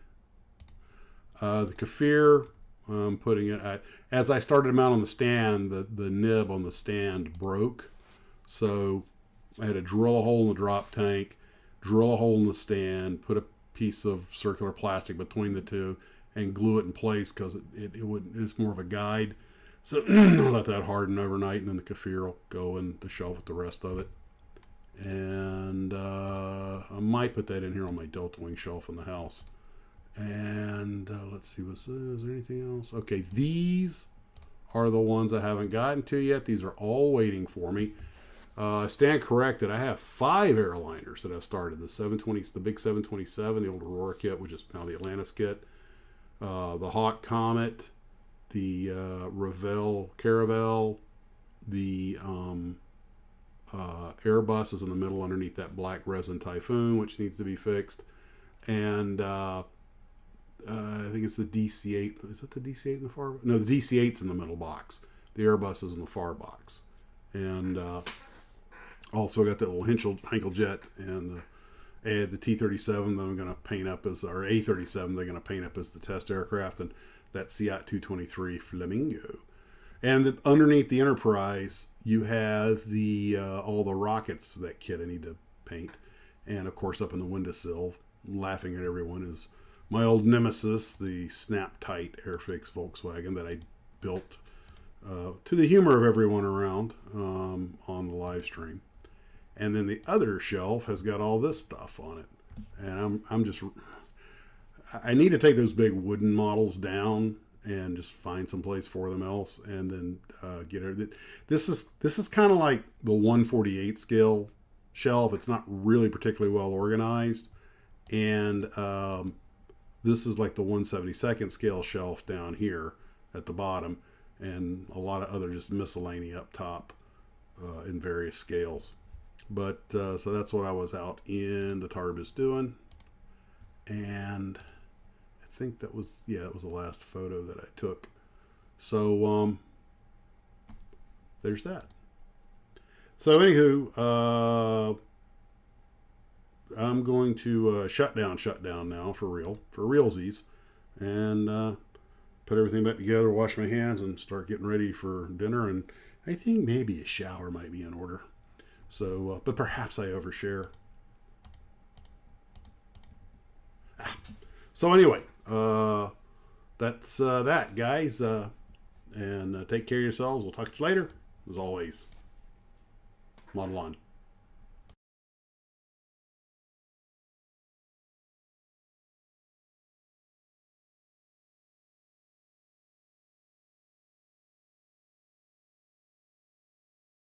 A: the Kafir, I'm putting it. As I started them out on the stand, the nib on the stand broke, so I had to drill a hole in the drop tank, drill a hole in the stand, put a piece of circular plastic between the two, and glue it in place because it's more of a guide. So I'll let that harden overnight, and then the Kafir will go in the shelf with the rest of it. And I might put that in here on my Delta Wing shelf in the house. And let's see, is there anything else? Okay, these are the ones I haven't gotten to yet. These are all waiting for me. Stand corrected. I have 5 airliners that I've started. The 720, the big 727, the old Aurora kit, which is now the Atlantis kit. The Hawk Comet, the Revell Caravel, the Airbus is in the middle underneath that black resin Typhoon, which needs to be fixed. And I think it's the DC-8. Is that the DC-8 in the far? No, the DC-8's in the middle box. The Airbus is in the far box. And also got that little Henkel jet and the T-37 that I'm going to paint up as, or A-37 they're going to paint up as the test aircraft, and that Seat 223 Flamingo. And underneath the Enterprise, you have the all the rockets for that kit I need to paint. And of course, up in the windowsill, laughing at everyone, is my old nemesis, the snap-tight Airfix Volkswagen that I built to the humor of everyone around on the live stream. And then the other shelf has got all this stuff on it. And I need to take those big wooden models down and just find some place for them else, and then get it. This is kind of like the 1/48 scale shelf. It's not really particularly well organized, and this is like the 1/72 scale shelf down here at the bottom, and a lot of other just miscellany up top in various scales. But so that's what I was out in the Tarbis doing, and I think that was that was the last photo that I took. So there's that. So anywho, I'm going to shut down now for realsies, and put everything back together, wash my hands, and start getting ready for dinner. And I think maybe a shower might be in order. So, but perhaps I overshare. So anyway, that's that, guys. And take care of yourselves. We'll talk to you later. As always, Model on.